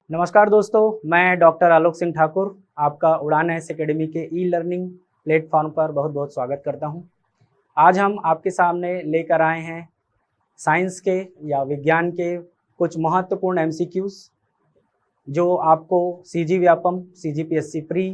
नमस्कार दोस्तों, मैं डॉक्टर आलोक सिंह ठाकुर आपका उड़ान एस एकेडमी के ई लर्निंग प्लेटफॉर्म पर बहुत बहुत स्वागत करता हूं। आज हम आपके सामने लेकर आए हैं साइंस के या विज्ञान के कुछ महत्वपूर्ण एमसीक्यूज जो आपको CG Vyapam, CGPSC pre,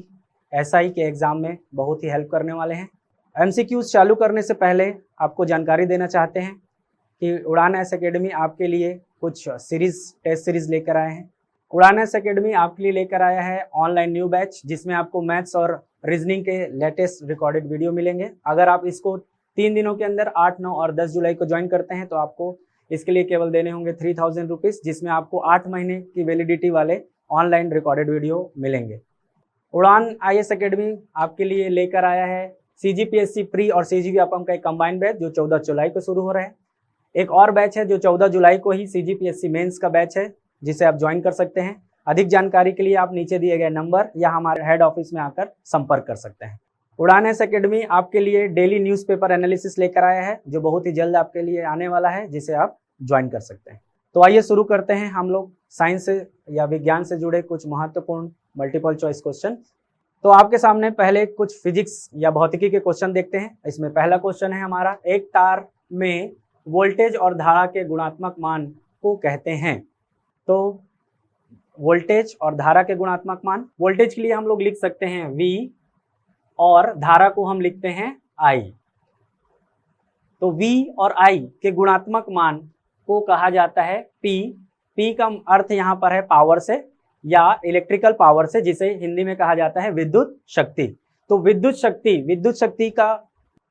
SI के एग्ज़ाम में बहुत ही हेल्प करने वाले हैं। एमसीक्यूज चालू करने से पहले आपको जानकारी देना चाहते हैं कि उड़ान एस एकेडमी आपके लिए कुछ टेस्ट सीरीज़ लेकर आए हैं। उड़ान एस एकेडमी आपके लिए लेकर आया है ऑनलाइन न्यू बैच, जिसमें आपको मैथ्स और रीजनिंग के लेटेस्ट रिकॉर्डेड वीडियो मिलेंगे। अगर आप इसको 3 दिनों के अंदर 8, 9 और 10 जुलाई को ज्वाइन करते हैं तो आपको इसके लिए केवल देने होंगे 3000 रुपीज़, जिसमें आपको 8 महीने की वैलिडिटी वाले ऑनलाइन रिकॉर्डेड वीडियो मिलेंगे। उड़ान आईएएस एकेडमी आपके लिए लेकर आया है सीजीपीएससी प्री और सीजी व्यापम का एक कंबाइंड बैच जो 14 जुलाई को शुरू हो रहा है। एक और बैच है जो 14 जुलाई को ही सीजीपीएससी मेंस का बैच है, जिसे आप ज्वाइन कर सकते हैं। अधिक जानकारी के लिए आप नीचे दिए गए नंबर या हमारे हेड ऑफिस में आकर संपर्क कर सकते हैं। उड़ान एस एकेडमी आपके लिए डेली न्यूज़पेपर एनालिसिस लेकर आया है जो बहुत ही जल्द आपके लिए आने वाला है, जिसे आप ज्वाइन कर सकते हैं। तो आइए शुरू करते हैं हम लोग साइंस से या विज्ञान से जुड़े कुछ महत्वपूर्ण मल्टीपल चॉइस क्वेश्चन। तो आपके सामने पहले कुछ फिजिक्स या भौतिकी के क्वेश्चन देखते हैं। इसमें पहला क्वेश्चन है हमारा, एक तार में वोल्टेज और धारा के गुणात्मक मान को कहते हैं। तो वोल्टेज और धारा के गुणात्मक मान, वोल्टेज के लिए हम लोग लिख सकते हैं V और धारा को हम लिखते हैं I। तो V और I के गुणात्मक मान को कहा जाता है P। P का अर्थ यहाँ पर है पावर से या इलेक्ट्रिकल पावर से, जिसे हिंदी में कहा जाता है विद्युत शक्ति। तो विद्युत शक्ति का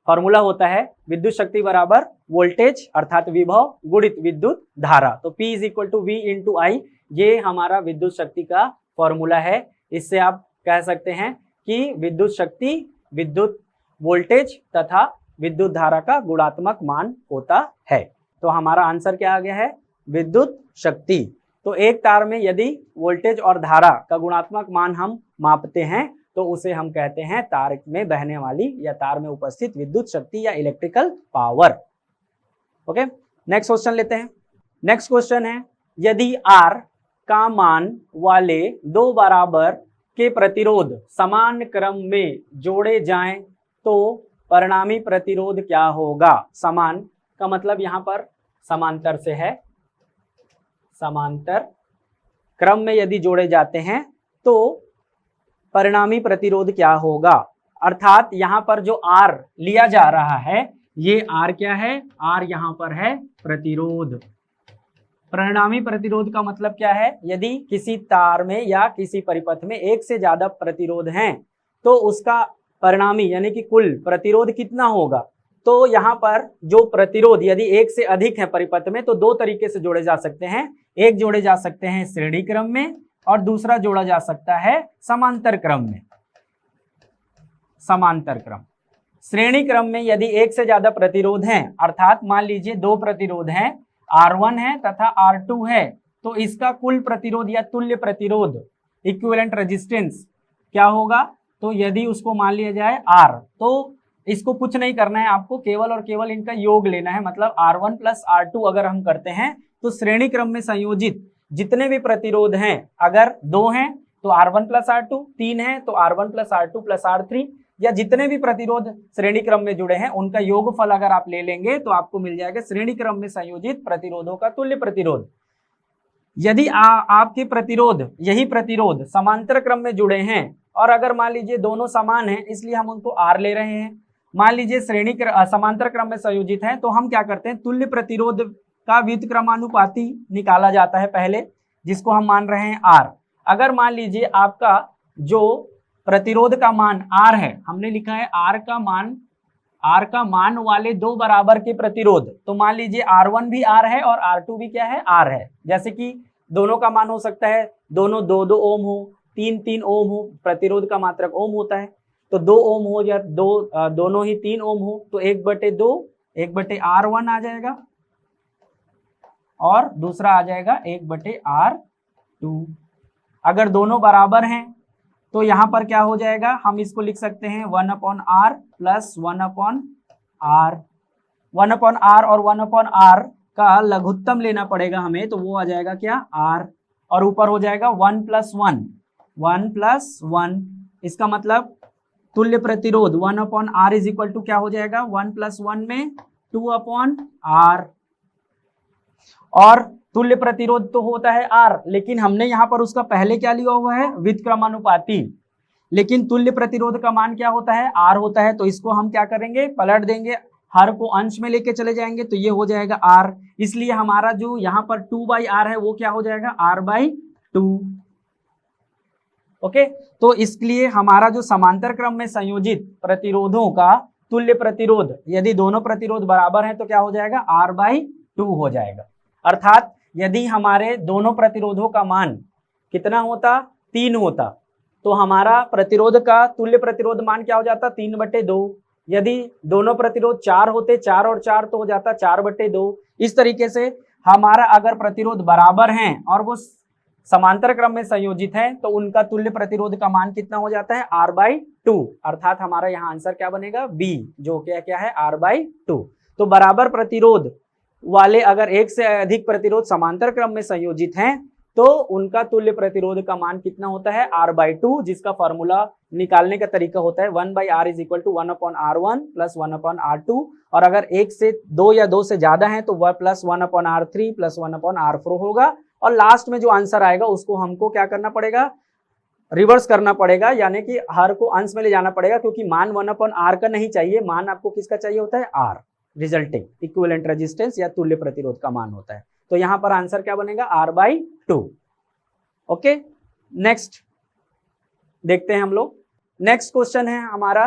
फॉर्मूला होता है विद्युत शक्ति बराबर वोल्टेज अर्थात विभव गुणित विद्युत धारा। तो P is equal to V into I, ये हमारा विद्युत शक्ति का फॉर्मूला है। इससे आप कह सकते हैं कि विद्युत शक्ति विद्युत वोल्टेज तथा विद्युत धारा का गुणात्मक मान होता है। तो हमारा आंसर क्या आ गया है, विद्युत शक्ति। तो एक तार में यदि वोल्टेज और धारा का गुणात्मक मान हम मापते हैं तो उसे हम कहते हैं तार में बहने वाली या तार में उपस्थित विद्युत शक्ति या electrical power. Okay, next question लेते हैं। नेक्स्ट क्वेश्चन है, यदि R का मान वाले दो बराबर के प्रतिरोध समान क्रम में जोड़े जाएं तो परिणामी प्रतिरोध क्या होगा। समान का मतलब यहाँ पर समांतर से है, समांतर क्रम में यदि जोड़े जाते हैं तो परिणामी प्रतिरोध क्या होगा। अर्थात यहाँ पर जो R लिया जा रहा है, ये R क्या है, R यहाँ पर है प्रतिरोध। परिणामी प्रतिरोध का मतलब क्या है, यदि किसी तार में या किसी परिपथ में एक से ज्यादा प्रतिरोध हैं तो उसका परिणामी यानी कि कुल प्रतिरोध कितना होगा। तो यहाँ पर जो प्रतिरोध यदि एक से अधिक है परिपथ में तो दो तरीके से जोड़े जा सकते हैं। एक जोड़े जा सकते हैं श्रेणी क्रम में और दूसरा जोड़ा जा सकता है समांतर क्रम में। समांतर क्रम, श्रेणी क्रम में यदि एक से ज्यादा प्रतिरोध हैं, अर्थात मान लीजिए दो प्रतिरोध हैं, R1 है तथा R2 है, तो इसका कुल प्रतिरोध या तुल्य प्रतिरोध इक्विवेलेंट रेजिस्टेंस क्या होगा। तो यदि उसको मान लिया जाए R, तो इसको कुछ नहीं करना है, आपको केवल और केवल इनका योग लेना है। मतलब R1 प्लस R2 अगर हम करते हैं तो श्रेणी क्रम में संयोजित जितने भी प्रतिरोध हैं, अगर 2 हैं तो R1 प्लस R2, 3 है तो R1 plus R2 plus R3, या जितने भी प्रतिरोध श्रेणी क्रम में जुड़े हैं उनका योगफल अगर आप ले लेंगे तो आपको मिल जाएगा श्रेणी क्रम में संयोजित प्रतिरोधों का तुल्य प्रतिरोध। यदि आपके प्रतिरोध, यही प्रतिरोध समांतर क्रम में जुड़े हैं और अगर मान लीजिए दोनों समान हैं, इसलिए हम उनको R ले रहे हैं। मान लीजिए समांतर क्रम में संयोजित हैं तो हम क्या करते हैं, तुल्य प्रतिरोध का व्युत्क्रमानुपाती निकाला जाता है पहले, जिसको हम मान रहे हैं R। अगर मान लीजिए आपका जो प्रतिरोध का मान R है, हमने लिखा है R का मान वाले दो बराबर के प्रतिरोध, तो मान लीजिए R1 भी R है और R2 भी क्या है, R है। जैसे कि दोनों का मान हो सकता है, दोनों 2-2 ओम हो, 3-3 ओम हो, प्रतिरोध का मात्रक ओम होता है, तो 2 ओम हो या दोनों ही 3 ओम हो तो 1/2 1/R1 आ जाएगा और दूसरा आ जाएगा 1/R2। अगर दोनों बराबर हैं तो यहाँ पर क्या हो जाएगा, हम इसको लिख सकते हैं 1/R प्लस 1/R। 1/R और 1/R का लघुत्तम लेना पड़ेगा हमें, तो वो आ जाएगा क्या, R। और ऊपर हो जाएगा 1 + 1, 1 + 1। इसका मतलब तुल्य प्रतिरोध 1/r इज इक्वल टू क्या हो जाएगा, 1 + 1 में 2/r। और तुल्य प्रतिरोध तो होता है R, लेकिन हमने यहाँ पर उसका पहले क्या लिया हुआ है, व्युत्क्रमानुपाती। लेकिन तुल्य प्रतिरोध का मान क्या होता है, R होता है। तो इसको हम क्या करेंगे, पलट देंगे, हर को अंश में लेके चले जाएंगे, तो ये हो जाएगा R। इसलिए हमारा जो यहाँ पर 2/r है वो क्या हो जाएगा, R/2। ओके, तो इसलिए हमारा जो समांतर क्रम में संयोजित प्रतिरोधों का तुल्य प्रतिरोध, यदि दोनों प्रतिरोध बराबर हैं तो क्या हो जाएगा, R/2 हो जाएगा। अर्थात यदि हमारे दोनों प्रतिरोधों का मान कितना होता, 3 होता, तो हमारा प्रतिरोध का तुल्य प्रतिरोध मान क्या हो जाता, 3/2। यदि दोनों प्रतिरोध 4 होते, 4 और 4 तो हो जाता 4/2। इस तरीके से हमारा अगर प्रतिरोध बराबर हैं और वो समांतर क्रम में संयोजित है तो उनका तुल्य प्रतिरोध का मान कितना हो जाता है, R/2। अर्थात हमारा यहाँ आंसर क्या बनेगा, B, जो क्या है, R/2। तो बराबर प्रतिरोध वाले अगर एक से अधिक प्रतिरोध समांतर क्रम में संयोजित हैं तो उनका तुल्य प्रतिरोध का मान कितना होता है, R/2, जिसका फॉर्मूला निकालने का तरीका होता है 1/r = 1/r1 + 1/r2। और अगर एक से दो या दो से ज्यादा है तो वह +1/r3 + 1/r4 होगा। और लास्ट में जो आंसर आएगा उसको हमको क्या करना पड़ेगा, रिवर्स करना पड़ेगा, यानी कि हर को अंश में ले जाना पड़ेगा, क्योंकि मान 1/r का नहीं चाहिए, मान आपको किसका चाहिए होता है, R, रिजल्टिंग इक्विवेलेंट रेजिस्टेंस या तुल्य प्रतिरोध का मान होता है। तो यहां पर आंसर क्या बनेगा, R/2। ओके, नेक्स्ट देखते हैं हम लोग। नेक्स्ट क्वेश्चन है हमारा,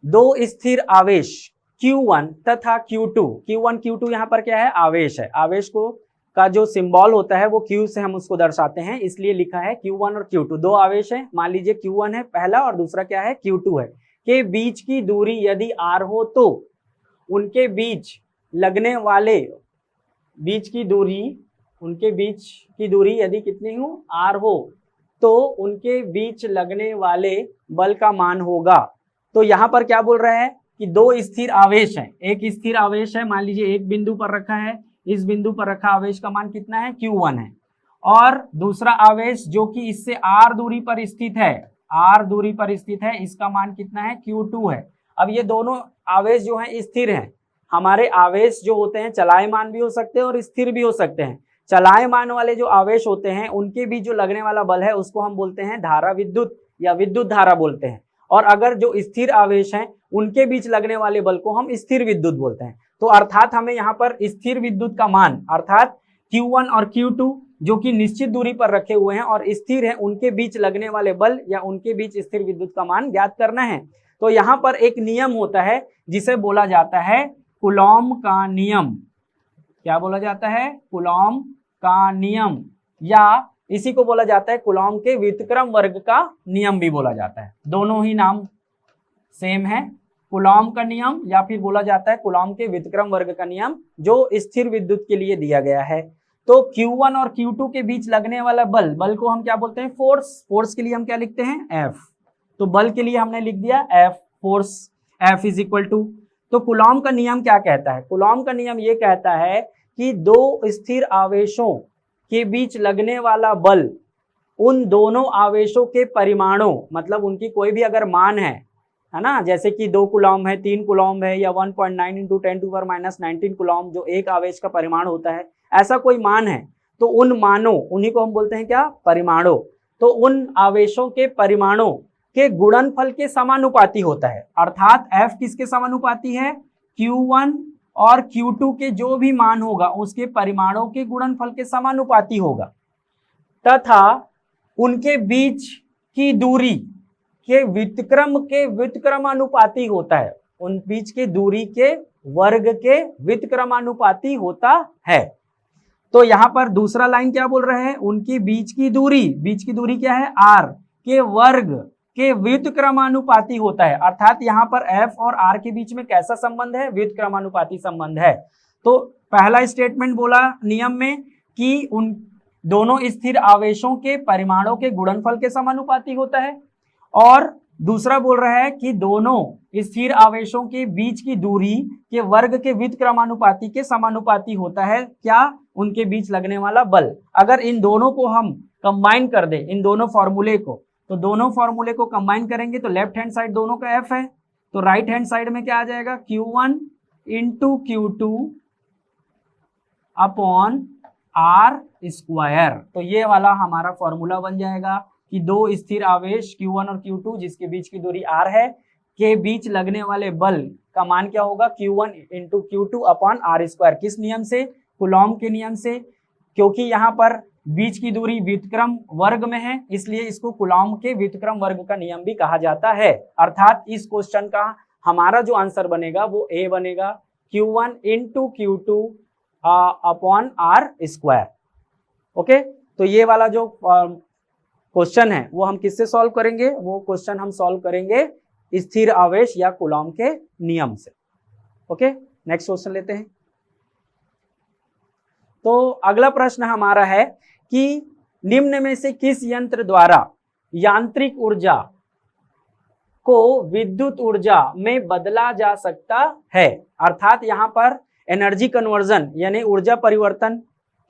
दो स्थिर आवेश Q1 तथा Q2, Q1 Q2 यहां पर क्या है, आवेश है। आवेश को का जो सिंबल होता है वो Q से हम उसको दर्शाते हैं, इसलिए लिखा है Q1 और Q2। दो आवेश हैं, मान लीजिए Q1 है पहला और दूसरा क्या है, Q2 है, के बीच की दूरी यदि R हो तो उनके बीच लगने वाले उनके बीच की दूरी यदि कितनी हो, R हो, तो उनके बीच लगने वाले बल का मान होगा। तो यहाँ पर क्या बोल रहा है कि दो स्थिर आवेश हैं, एक स्थिर आवेश है, मान लीजिए एक बिंदु पर रखा है, इस बिंदु पर रखा आवेश का मान कितना है, Q1 है, और दूसरा आवेश जो कि इससे R दूरी पर स्थित है, इसका मान कितना है, Q2 है। अब ये दोनों आवेश जो हैं स्थिर हैं। हमारे आवेश जो होते हैं चलायमान भी हो सकते हैं और स्थिर भी हो सकते हैं। चलायमान वाले जो आवेश होते हैं उनके बीच जो लगने वाला बल है उसको हम बोलते हैं धारा विद्युत या विद्युत धारा बोलते हैं, और अगर जो स्थिर आवेश हैं उनके बीच लगने वाले बल को हम स्थिर विद्युत बोलते हैं। तो अर्थात हमें यहाँ पर स्थिर विद्युत का मान अर्थात Q1 और Q2 जो कि निश्चित दूरी पर रखे हुए हैं और स्थिर हैं, उनके बीच लगने वाले बल या उनके बीच स्थिर विद्युत का मान ज्ञात करना है। तो यहाँ पर एक नियम होता है जिसे बोला जाता है कूलॉम का नियम। क्या बोला जाता है, कूलॉम का नियम, या इसी को बोला जाता है कूलॉम के व्युत्क्रम वर्ग का नियम भी बोला जाता है। दोनों ही नाम सेम है, कूलॉम का नियम या फिर बोला जाता है कूलॉम के व्युत्क्रम वर्ग का नियम, जो स्थिर विद्युत के लिए दिया गया है। तो Q1 और Q2 के बीच लगने वाला बल को हम क्या बोलते हैं, फोर्स के लिए हम क्या लिखते हैं, F। तो बल के लिए हमने लिख दिया F, force F is equal to, तो कूलॉम का नियम क्या कहता है, कूलॉम का नियम ये कहता है कि दो स्थिर आवेशों के बीच लगने वाला बल उन दोनों आवेशों के परिमाणों, मतलब उनकी कोई भी अगर मान है ना, जैसे कि 2 कूलॉम है, 3 कूलॉम है, या 1.9 × 10⁻⁻19 कूलॉम जो एक आवेश का परिमाण होता है, ऐसा कोई मान है, तो उन मानों, उन्हीं को हम बोलते हैं क्या, परिमाणों। तो उन आवेशों के परिमाणों के गुणनफल के समानुपाती होता है। अर्थात F किसके समानुपाती है, Q1 और Q2 के जो भी मान होगा उसके परिमाणों के गुणनफल के समानुपाती होगा, तथा उनके बीच की दूरी के व्युत्क्रमानुपाती होता है, उन बीच की दूरी के वर्ग के व्युत्क्रमानुपाती होता है। तो यहाँ पर दूसरा लाइन क्या बोल रहे हैं, उनकी बीच की दूरी क्या है, R के वर्ग के व्युत्क्रमानुपाती होता है। अर्थात यहाँ पर F और R के बीच में कैसा संबंध है, व्युत्क्रमानुपाती संबंध है। तो पहला स्टेटमेंट बोला नियम में कि उन दोनों स्थिर आवेशों के परिमाणों के गुणनफल के समानुपाती होता है, और दूसरा बोल रहा है कि दोनों स्थिर आवेशों के बीच की दूरी के वर्ग के व्युत्क्रमानुपाती के समानुपाती होता है क्या? उनके बीच लगने वाला बल। अगर इन दोनों को हम कंबाइन कर दें, इन दोनों फॉर्मूले को, तो दोनों फॉर्मूले को कंबाइन करेंगे तो लेफ्ट हैंड साइड दोनों का F है, तो राइट हैंड साइड में क्या आ जाएगा? Q1 into Q2 upon R square. तो ये वाला हमारा फॉर्मूला बन जाएगा कि दो स्थिर आवेश Q1 और Q2 जिसके बीच की दूरी R है के बीच लगने वाले बल का मान क्या होगा? Q1 into Q2 upon R square. किस नियम से? कूलॉम के नियम से। क्योंकि यहाँ पर बीच की दूरी व्युत्क्रम वर्ग में है, इसलिए इसको कूलॉम के व्युत्क्रम वर्ग का नियम भी कहा जाता है। अर्थात इस क्वेश्चन का हमारा जो आंसर बनेगा वो A बनेगा, Q1 into Q2 upon R square. Okay, तो ये वाला जो क्वेश्चन है वो हम किससे सॉल्व करेंगे? वो क्वेश्चन हम सॉल्व करेंगे स्थिर आवेश या कूलॉम के नियम से। ओके, नेक्स्ट क्वेश्चन लेते हैं। तो अगला प्रश्न हमारा है कि निम्न में से किस यंत्र द्वारा यांत्रिक ऊर्जा को विद्युत ऊर्जा में बदला जा सकता है? अर्थात यहाँ पर एनर्जी कन्वर्जन यानी ऊर्जा परिवर्तन,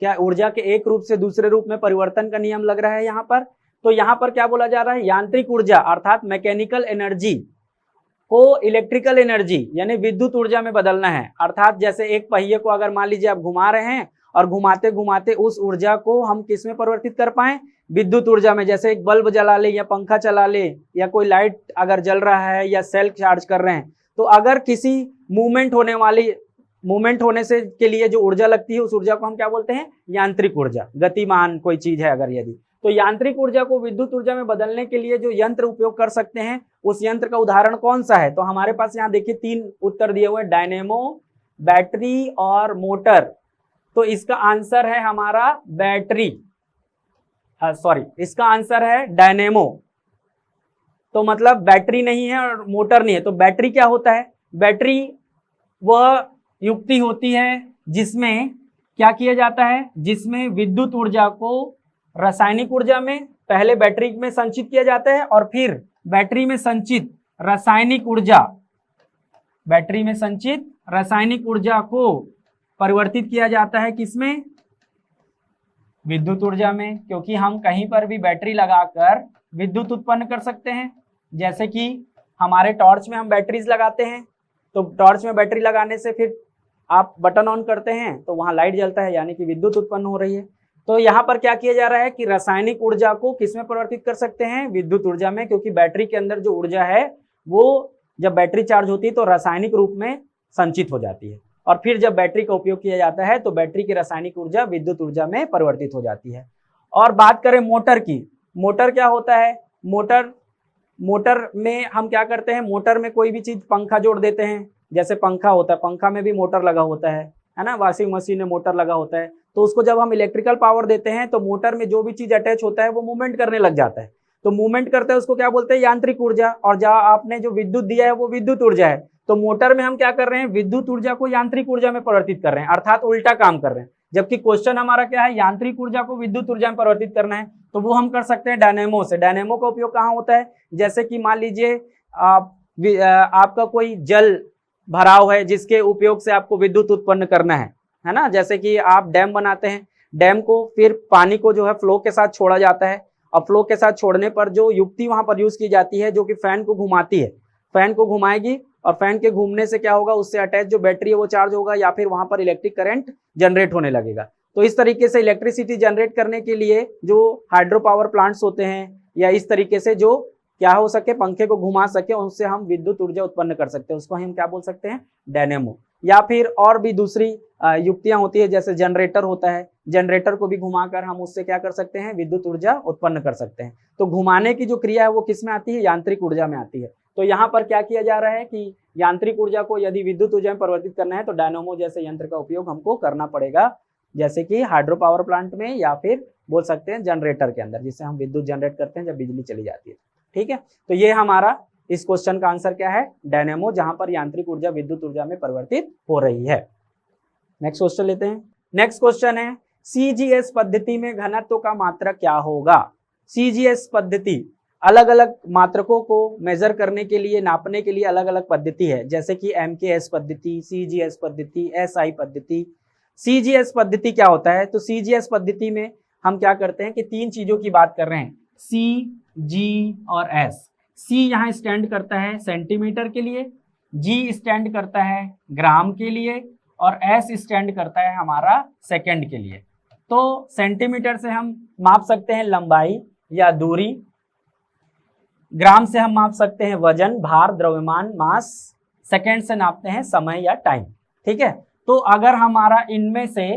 क्या ऊर्जा के एक रूप से दूसरे रूप में परिवर्तन का नियम लग रहा है यहाँ पर। तो यहाँ पर क्या बोला जा रहा है? यांत्रिक ऊर्जा अर्थात मैकेनिकल एनर्जी को इलेक्ट्रिकल एनर्जी यानी विद्युत ऊर्जा में बदलना है। अर्थात जैसे एक पहिए को अगर मान लीजिए आप घुमा रहे हैं और घुमाते घुमाते उस ऊर्जा को हम किस में परिवर्तित कर पाए? विद्युत ऊर्जा में। जैसे एक बल्ब जला ले या पंखा चला ले या कोई लाइट अगर जल रहा है या सेल चार्ज कर रहे हैं, तो अगर किसी मूवमेंट होने से के लिए जो ऊर्जा लगती है उस ऊर्जा को हम क्या बोलते हैं? यांत्रिक ऊर्जा। गतिमान कोई चीज है अगर यदि, तो यांत्रिक ऊर्जा को विद्युत ऊर्जा में बदलने के लिए जो यंत्र उपयोग कर सकते हैं उस यंत्र का उदाहरण कौन सा है? तो हमारे पास यहाँ देखिए 3 उत्तर दिए हुए हैं, डायनेमो, बैटरी और मोटर। तो इसका आंसर है हमारा बैटरी, सॉरी इसका आंसर है डायनेमो। तो मतलब बैटरी नहीं है और मोटर नहीं है, तो बैटरी क्या होता है? बैटरी वह युक्ति होती है जिसमें क्या किया जाता है? जिसमें विद्युत ऊर्जा को रासायनिक ऊर्जा में पहले बैटरी में संचित किया जाता है और फिर बैटरी में संचित रासायनिक ऊर्जा को परिवर्तित किया जाता है किसमें? विद्युत ऊर्जा में। क्योंकि हम कहीं पर भी बैटरी लगाकर विद्युत उत्पन्न कर सकते हैं। जैसे कि हमारे टॉर्च में हम बैटरीज लगाते हैं, तो टॉर्च में बैटरी लगाने से फिर आप बटन ऑन करते हैं तो वहां लाइट जलता है, यानी कि विद्युत उत्पन्न हो रही है। तो यहाँ पर क्या किया जा रहा है कि रासायनिक ऊर्जा को किसमें परिवर्तित कर सकते हैं? विद्युत ऊर्जा में। क्योंकि बैटरी के अंदर जो ऊर्जा है वो जब बैटरी चार्ज होती है तो रासायनिक रूप में संचित हो जाती है, और फिर जब बैटरी का उपयोग किया जाता है तो बैटरी की रासायनिक ऊर्जा विद्युत ऊर्जा में परिवर्तित हो जाती है। और बात करें मोटर की, मोटर क्या होता है? मोटर में हम क्या करते हैं? मोटर में कोई भी चीज, पंखा जोड़ देते हैं, जैसे पंखा होता है, पंखा में भी मोटर लगा होता है ना, वॉशिंग मशीन में मोटर लगा होता है। तो उसको जब हम इलेक्ट्रिकल पावर देते हैं तो मोटर में जो भी चीज अटैच होता है वो मूवमेंट करने लग जाता है। तो मूवमेंट करता है उसको क्या बोलते हैं? यांत्रिक ऊर्जा। और जहाँ आपने जो विद्युत दिया है वो विद्युत ऊर्जा है। तो मोटर में हम क्या कर रहे हैं? विद्युत ऊर्जा को यांत्रिक ऊर्जा में परिवर्तित कर रहे हैं, अर्थात उल्टा काम कर रहे हैं। जबकि क्वेश्चन हमारा क्या है? यांत्रिक ऊर्जा को विद्युत ऊर्जा में परिवर्तित करना है, तो वो हम कर सकते हैं डायनेमो से। डायनेमो का उपयोग कहाँ होता है? जैसे कि मान लीजिए आपका कोई जल भराव है जिसके उपयोग से आपको विद्युत उत्पन्न करना है ना। जैसे कि आप डैम बनाते हैं, डैम को फिर पानी को जो है फ्लो के साथ छोड़ा जाता है, और फ्लो के साथ छोड़ने पर जो युक्ति वहां पर यूज की जाती है जो कि फैन को घुमाती है, फैन को घुमाएगी और फैन के घूमने से क्या होगा? उससे अटैच जो बैटरी है वो चार्ज होगा या फिर वहां पर इलेक्ट्रिक करंट जनरेट होने लगेगा। तो इस तरीके से इलेक्ट्रिसिटी जनरेट करने के लिए जो हाइड्रो पावर प्लांट्स होते हैं, या इस तरीके से जो क्या हो सके, पंखे को घुमा सके, उनसे हम विद्युत ऊर्जा उत्पन्न कर सकते हैं, उसको हम क्या बोल सकते हैं? डायनेमो। या फिर और भी दूसरी युक्तियां होती है, जैसे जनरेटर होता है, जनरेटर को भी घुमाकर हम उससे क्या कर सकते हैं? विद्युत ऊर्जा उत्पन्न कर सकते हैं। तो घुमाने की जो क्रिया है वो किस में आती है? यांत्रिक ऊर्जा में आती है। तो यहाँ पर क्या किया जा रहा है कि यांत्रिक ऊर्जा को यदि विद्युत ऊर्जा में परिवर्तित करना है तो डायनेमो जैसे यंत्र का उपयोग हमको करना पड़ेगा, जैसे कि हाइड्रो पावर प्लांट में या फिर बोल सकते हैं जनरेटर के अंदर, जिससे हम विद्युत जनरेट करते हैं जब बिजली चली जाती है। ठीक है, तो ये हमारा इस क्वेश्चन का आंसर क्या है? डायनेमो, जहां पर यांत्रिक ऊर्जा विद्युत ऊर्जा में परिवर्तित हो रही है। नेक्स्ट क्वेश्चन लेते हैं। नेक्स्ट क्वेश्चन है, सीजीएस पद्धति में घनत्व का मात्रक क्या होगा? सीजीएस पद्धति अलग अलग मात्रकों को मेजर करने के लिए, नापने के लिए अलग अलग पद्धति है, जैसे कि MKS पद्धति, CGS पद्धति, SI पद्धति। CGS पद्धति क्या होता है? तो CGS पद्धति में हम क्या करते हैं कि 3 चीजों की बात कर रहे हैं, C, G और S। C यहाँ स्टैंड करता है सेंटीमीटर के लिए, G स्टैंड करता है ग्राम के लिए और S स्टैंड करता है हमारा सेकंड के लिए। तो सेंटीमीटर से हम माप सकते हैं लंबाई या दूरी, ग्राम से हम माप सकते हैं वजन, भार, द्रव्यमान, मास, सेकंड से नापते हैं समय या टाइम। ठीक है, तो अगर हमारा इनमें से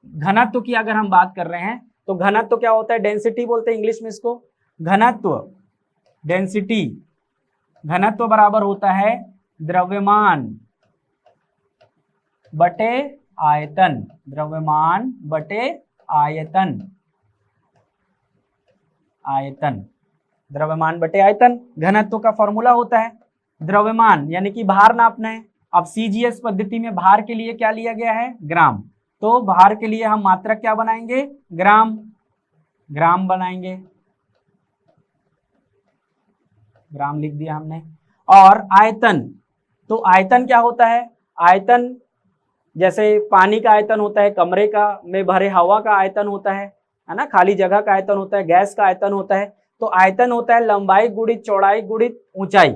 घनत्व की अगर हम बात कर रहे हैं तो घनत्व क्या होता है? डेंसिटी बोलते हैं इंग्लिश में इसको। घनत्व, डेंसिटी, घनत्व बराबर होता है द्रव्यमान बटे आयतन, द्रव्यमान बटे आयतन, आयतन, द्रव्यमान बटे आयतन घनत्व का फॉर्मूला होता है। द्रव्यमान यानी कि भार नापना है। अब CGS पद्धति में भार के लिए क्या लिया गया है? ग्राम। तो भार के लिए हम मात्रक क्या बनाएंगे? ग्राम, ग्राम बनाएंगे, ग्राम लिख दिया हमने। और आयतन, तो आयतन क्या होता है? आयतन जैसे पानी का आयतन होता है, कमरे का में भरे हवा का आयतन होता है ना, खाली जगह का आयतन होता है, गैस का आयतन होता है। तो आयतन होता है लंबाई गुणित चौड़ाई गुणित ऊंचाई,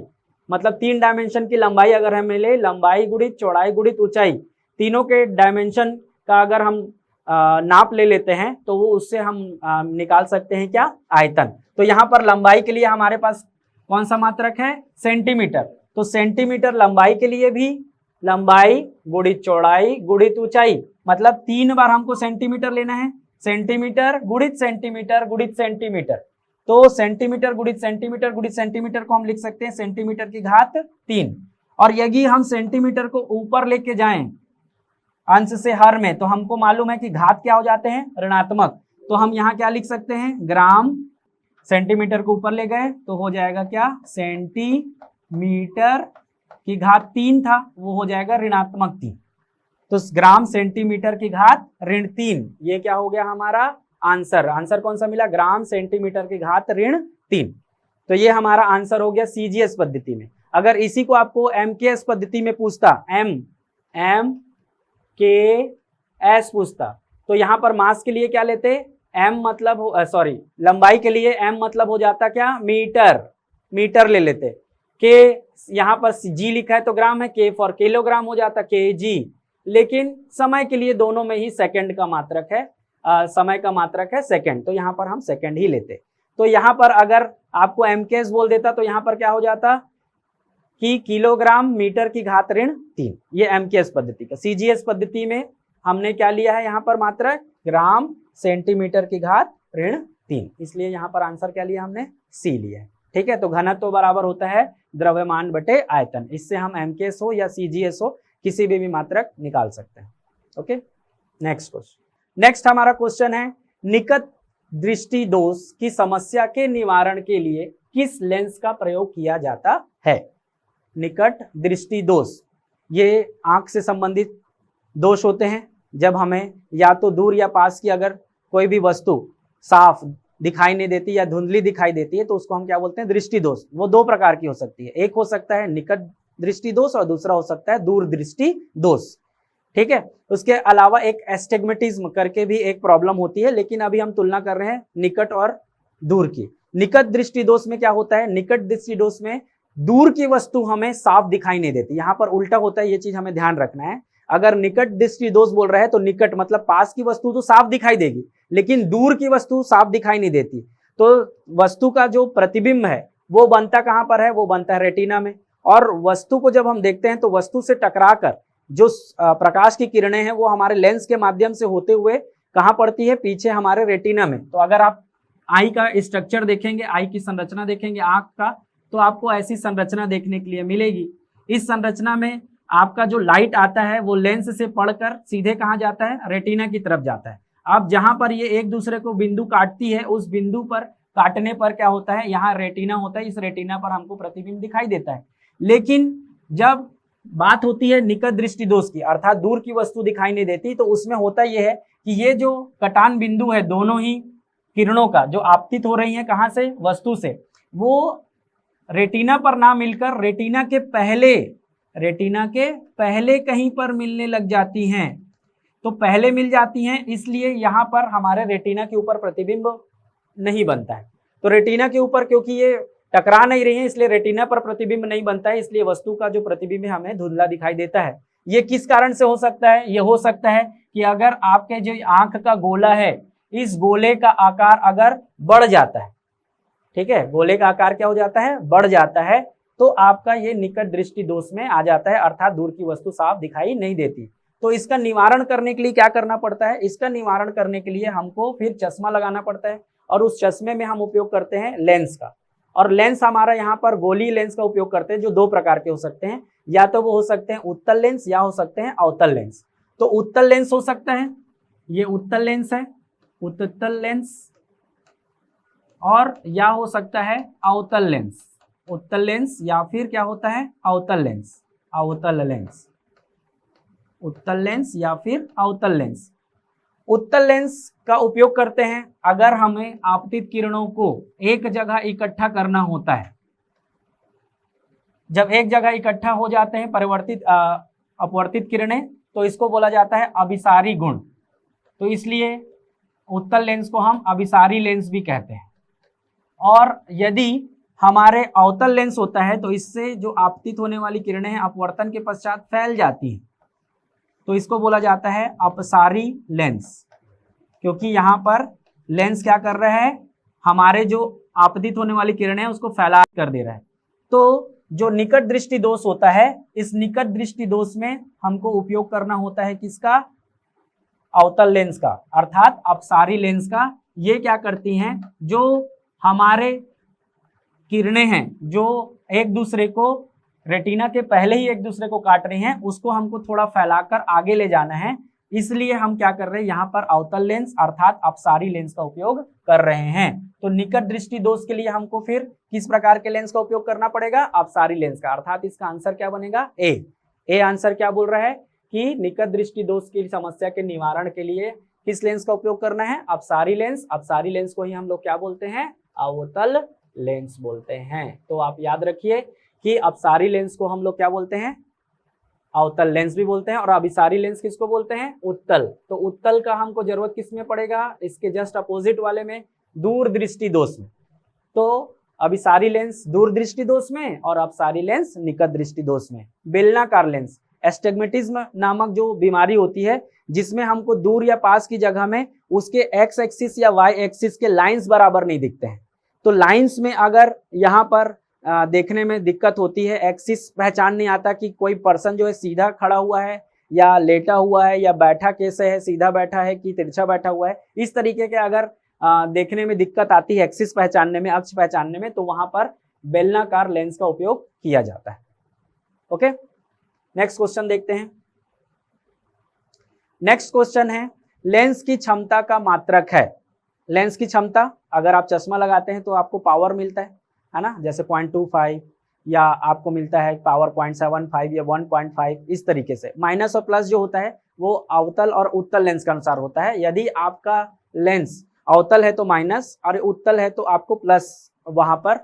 मतलब 3 डायमेंशन की लंबाई अगर हमें ले, लंबाई गुणित चौड़ाई गुणित ऊंचाई, तीनों के डायमेंशन का अगर हम नाप ले लेते हैं तो वो उससे हम निकाल सकते हैं क्या? आयतन। तो यहाँ पर लंबाई के लिए हमारे पास कौन सा मात्रक है? सेंटीमीटर। तो सेंटीमीटर लंबाई के लिए भी लंबाई गुणित चौड़ाई गुणित ऊंचाई, मतलब 3 बार हमको सेंटीमीटर लेना है, सेंटीमीटर गुणित सेंटीमीटर गुणित सेंटीमीटर। तो सेंटीमीटर गुणित सेंटीमीटर गुणित सेंटीमीटर को हम लिख सकते हैं सेंटीमीटर की घात 3। और यदि हम सेंटीमीटर को ऊपर लेके जाएं अंश से हर में, तो हमको मालूम है कि घात क्या हो जाते हैं? ऋणात्मक। तो हम यहाँ क्या लिख सकते हैं? ग्राम, सेंटीमीटर को ऊपर ले गए तो हो जाएगा क्या? सेंटीमीटर की घात 3 था, वो हो जाएगा ऋणात्मक 3। तो ग्राम सेंटीमीटर की घात ऋण 3, ये क्या हो गया हमारा आंसर? आंसर कौन सा मिला? ग्राम सेंटीमीटर की घात ऋण 3। तो ये हमारा आंसर हो गया CGS पद्धति में। अगर इसी को आपको MKS पद्धति में पूछता, MKS पूछता, तो यहाँ पर मास के लिए क्या लेते? M मतलब लंबाई के लिए M मतलब हो जाता क्या? मीटर, मीटर ले लेते। K यहाँ पर G लिखा है तो ग्राम है, K फॉर किलोग्राम हो जाता KG। लेकिन समय के लिए दोनों में ही सेकंड का मात्रक है, समय का मात्रक है सेकंड, तो यहाँ पर हम सेकंड ही लेते। तो यहाँ पर अगर आपको MKS बोल देता तो यहाँ पर क्या हो जाता कि किलोग्राम मीटर की घात ऋण 3, ये MKS पद्धति का। CGS पद्धति में हमने क्या लिया है यहाँ पर मात्रक? ग्राम सेंटीमीटर की घात ऋण 3, इसलिए यहाँ पर आंसर क्या लिया हमने? C लिया है। ठीक है, तो घनत्व बराबर होता है द्रव्यमान बटे आयतन। इससे हम MKS हो या CGS हो किसी भी मात्रक निकाल सकते हैं। Okay, next question. नेक्स्ट हमारा क्वेश्चन है, निकट दृष्टि दोष की समस्या के निवारण के लिए किस लेंस का प्रयोग किया जाता है? निकट दृष्टि दोष, ये आंख से संबंधित दोष होते हैं। जब हमें या तो दूर या पास की अगर कोई भी वस्तु साफ दिखाई नहीं देती या धुंधली दिखाई देती है तो उसको हम क्या बोलते हैं? दृष्टि दोष। वो 2 प्रकार की हो सकती है, एक हो सकता है निकट दृष्टि दोष और दूसरा हो सकता है दूर दृष्टि दोष। ठीक है, उसके अलावा एक एस्टिग्मेटिज्म करके भी एक प्रॉब्लम होती है, लेकिन अभी हम तुलना कर रहे हैं निकट और दूर की। निकट दृष्टि दोष में क्या होता है? निकट दृष्टि दोष में दूर की वस्तु हमें साफ दिखाई नहीं देती, यहाँ पर उल्टा होता है, ये चीज हमें ध्यान रखना है। अगर निकट दृष्टि दोष बोल रहे हैं तो निकट मतलब पास की वस्तु तो साफ दिखाई देगी, लेकिन दूर की वस्तु साफ दिखाई नहीं देती। तो वस्तु का जो प्रतिबिंब है वो बनता कहाँ पर है? वो बनता है रेटिना में। और वस्तु को जब हम देखते हैं तो वस्तु से टकराकर जो प्रकाश की किरणें हैं वो हमारे लेंस के माध्यम से होते हुए कहाँ पड़ती है? पीछे हमारे रेटिना में। तो अगर आप आई का स्ट्रक्चर देखेंगे, आई की संरचना देखेंगे आंख का, तो आपको ऐसी संरचना देखने के लिए मिलेगी। इस संरचना में आपका जो लाइट आता है वो लेंस से पढ़कर सीधे कहाँ जाता है? रेटिना की तरफ जाता है। अब जहां पर ये एक दूसरे को बिंदु काटती है, उस बिंदु पर काटने पर क्या होता है? यहाँ रेटिना होता है, इस रेटिना पर हमको प्रतिबिंब दिखाई देता है। लेकिन जब बात होती है निकट दृष्टि दोष की, अर्थात दूर की वस्तु दिखाई नहीं देती, तो उसमें होता यह है कि ये जो कटान बिंदु है दोनों ही किरणों का जो आपतित हो रही है कहाँ से? वस्तु से, वो रेटिना पर ना मिलकर रेटिना के पहले कहीं पर मिलने लग जाती हैं। तो पहले मिल जाती हैं, इसलिए यहाँ पर हमारे रेटिना के ऊपर प्रतिबिंब नहीं बनता है। तो रेटिना के ऊपर क्योंकि ये टकरा नहीं रही है, इसलिए रेटिना पर प्रतिबिंब नहीं बनता है, इसलिए वस्तु का जो प्रतिबिंब है हमें धुंधला दिखाई देता है। ये किस कारण से हो सकता है? ये हो सकता है कि अगर आपके जो आंख का गोला है, इस गोले का आकार अगर बढ़ जाता है, ठीक है, गोले का आकार क्या हो जाता है? बढ़ जाता है, तो आपका ये निकट दृष्टि दोष में आ जाता है, अर्थात दूर की वस्तु साफ दिखाई नहीं देती। तो इसका निवारण करने के लिए क्या करना पड़ता है? इसका निवारण करने के लिए हमको फिर चश्मा लगाना पड़ता है, और उस चश्मे में हम उपयोग करते हैं लेंस का। और लेंस हमारा यहाँ पर गोलीय लेंस का उपयोग करते हैं, जो दो प्रकार के हो सकते हैं, या तो वो हो सकते हैं उत्तल लेंस या हो सकते हैं अवतल लेंस। तो उत्तल लेंस हो सकता है, ये उत्तल लेंस है, उत्तल लेंस, और या हो सकता है अवतल लेंस, उत्तल लेंस, या फिर क्या होता है? अवतल लेंस, अवतल लेंस, उत्तल लेंस या फिर अवतल लेंस। उत्तल लेंस का उपयोग करते हैं अगर हमें आपतित किरणों को एक जगह इकट्ठा करना होता है। जब एक जगह इकट्ठा हो जाते हैं परिवर्तित अपवर्तित किरणें, तो इसको बोला जाता है अभिसारी गुण। तो इसलिए उत्तल लेंस को हम अभिसारी लेंस भी कहते हैं। और यदि हमारे अवतल लेंस होता है, तो इससे जो आपतित होने वाली किरणें हैं अपवर्तन के पश्चात फैल जाती हैं, तो इसको बोला जाता है अपसारी लेंस, क्योंकि यहाँ पर लेंस क्या कर रहा है? हमारे जो आपतित होने वाली किरणें हैं उसको फैला कर दे रहा है। तो जो निकट दृष्टि दोष होता है, इस निकट दृष्टि दोष में हमको उपयोग करना होता है किसका? अवतल लेंस का, अर्थात अपसारी लेंस का। ये क्या करती हैं? जो हमारे किरणें हैं जो एक दूसरे को रेटिना के पहले ही एक दूसरे को काट रही हैं, उसको हमको थोड़ा फैलाकर आगे ले जाना है, इसलिए हम क्या कर रहे हैं? यहाँ पर अवतल लेंस अर्थात अपसारी लेंस का उपयोग कर रहे हैं। तो निकट दृष्टि दोष के लिए हमको फिर किस प्रकार के लेंस का उपयोग करना पड़ेगा? अपसारी लेंस का, अर्थात इसका आंसर क्या बनेगा? ए आंसर क्या बोल रहा है कि निकट दृष्टि दोष की समस्या के निवारण के लिए किस लेंस का उपयोग करना है? अपसारी लेंस। अपसारी लेंस को ही हम लोग क्या बोलते हैं? अवतल लेंस बोलते हैं। तो आप याद रखिए कि अपसारी लेंस को हम लोग क्या बोलते हैं? अवतल लेंस भी बोलते हैं। और अभिसारी लेंस किसको बोलते हैं? उत्तल। तो उत्तल का हमको जरूरत किस में पड़ेगा? इसके जस्ट अपोजिट वाले में, दूर दृष्टि दोष में। तो अभिसारी लेंस दूर दृष्टि दोष में और अपसारी लेंस निकट दृष्टि दोष में। बेलनाकार लेंस, एस्टिग्मेटिज्म नामक जो बीमारी होती है, जिसमें हमको दूर या पास की जगह में उसके एक्स एक्सिस या वाई एक्सिस के लाइंस बराबर नहीं दिखते हैं। तो लाइंस में अगर यहाँ पर देखने में दिक्कत होती है, एक्सिस पहचान नहीं आता कि कोई पर्सन जो है सीधा खड़ा हुआ है या लेटा हुआ है या बैठा कैसे है, सीधा बैठा है कि तिरछा बैठा हुआ है, इस तरीके के अगर देखने में दिक्कत आती है एक्सिस पहचानने में, अक्ष पहचानने में, तो वहां पर बेलनाकार लेंस का उपयोग किया जाता है। ओके, नेक्स्ट क्वेश्चन देखते हैं। नेक्स्ट क्वेश्चन है, लेंस की क्षमता का मात्रक है। लेंस की क्षमता, अगर आप चश्मा लगाते हैं तो आपको पावर मिलता है ना, जैसे 0.25 या आपको मिलता है पावर 0.75 या 1.5, इस तरीके से। माइनस और प्लस जो होता है वो अवतल और उत्तल लेंस के अनुसार होता है। यदि आपका लेंस अवतल है तो माइनस, और उत्तल है तो आपको प्लस वहां पर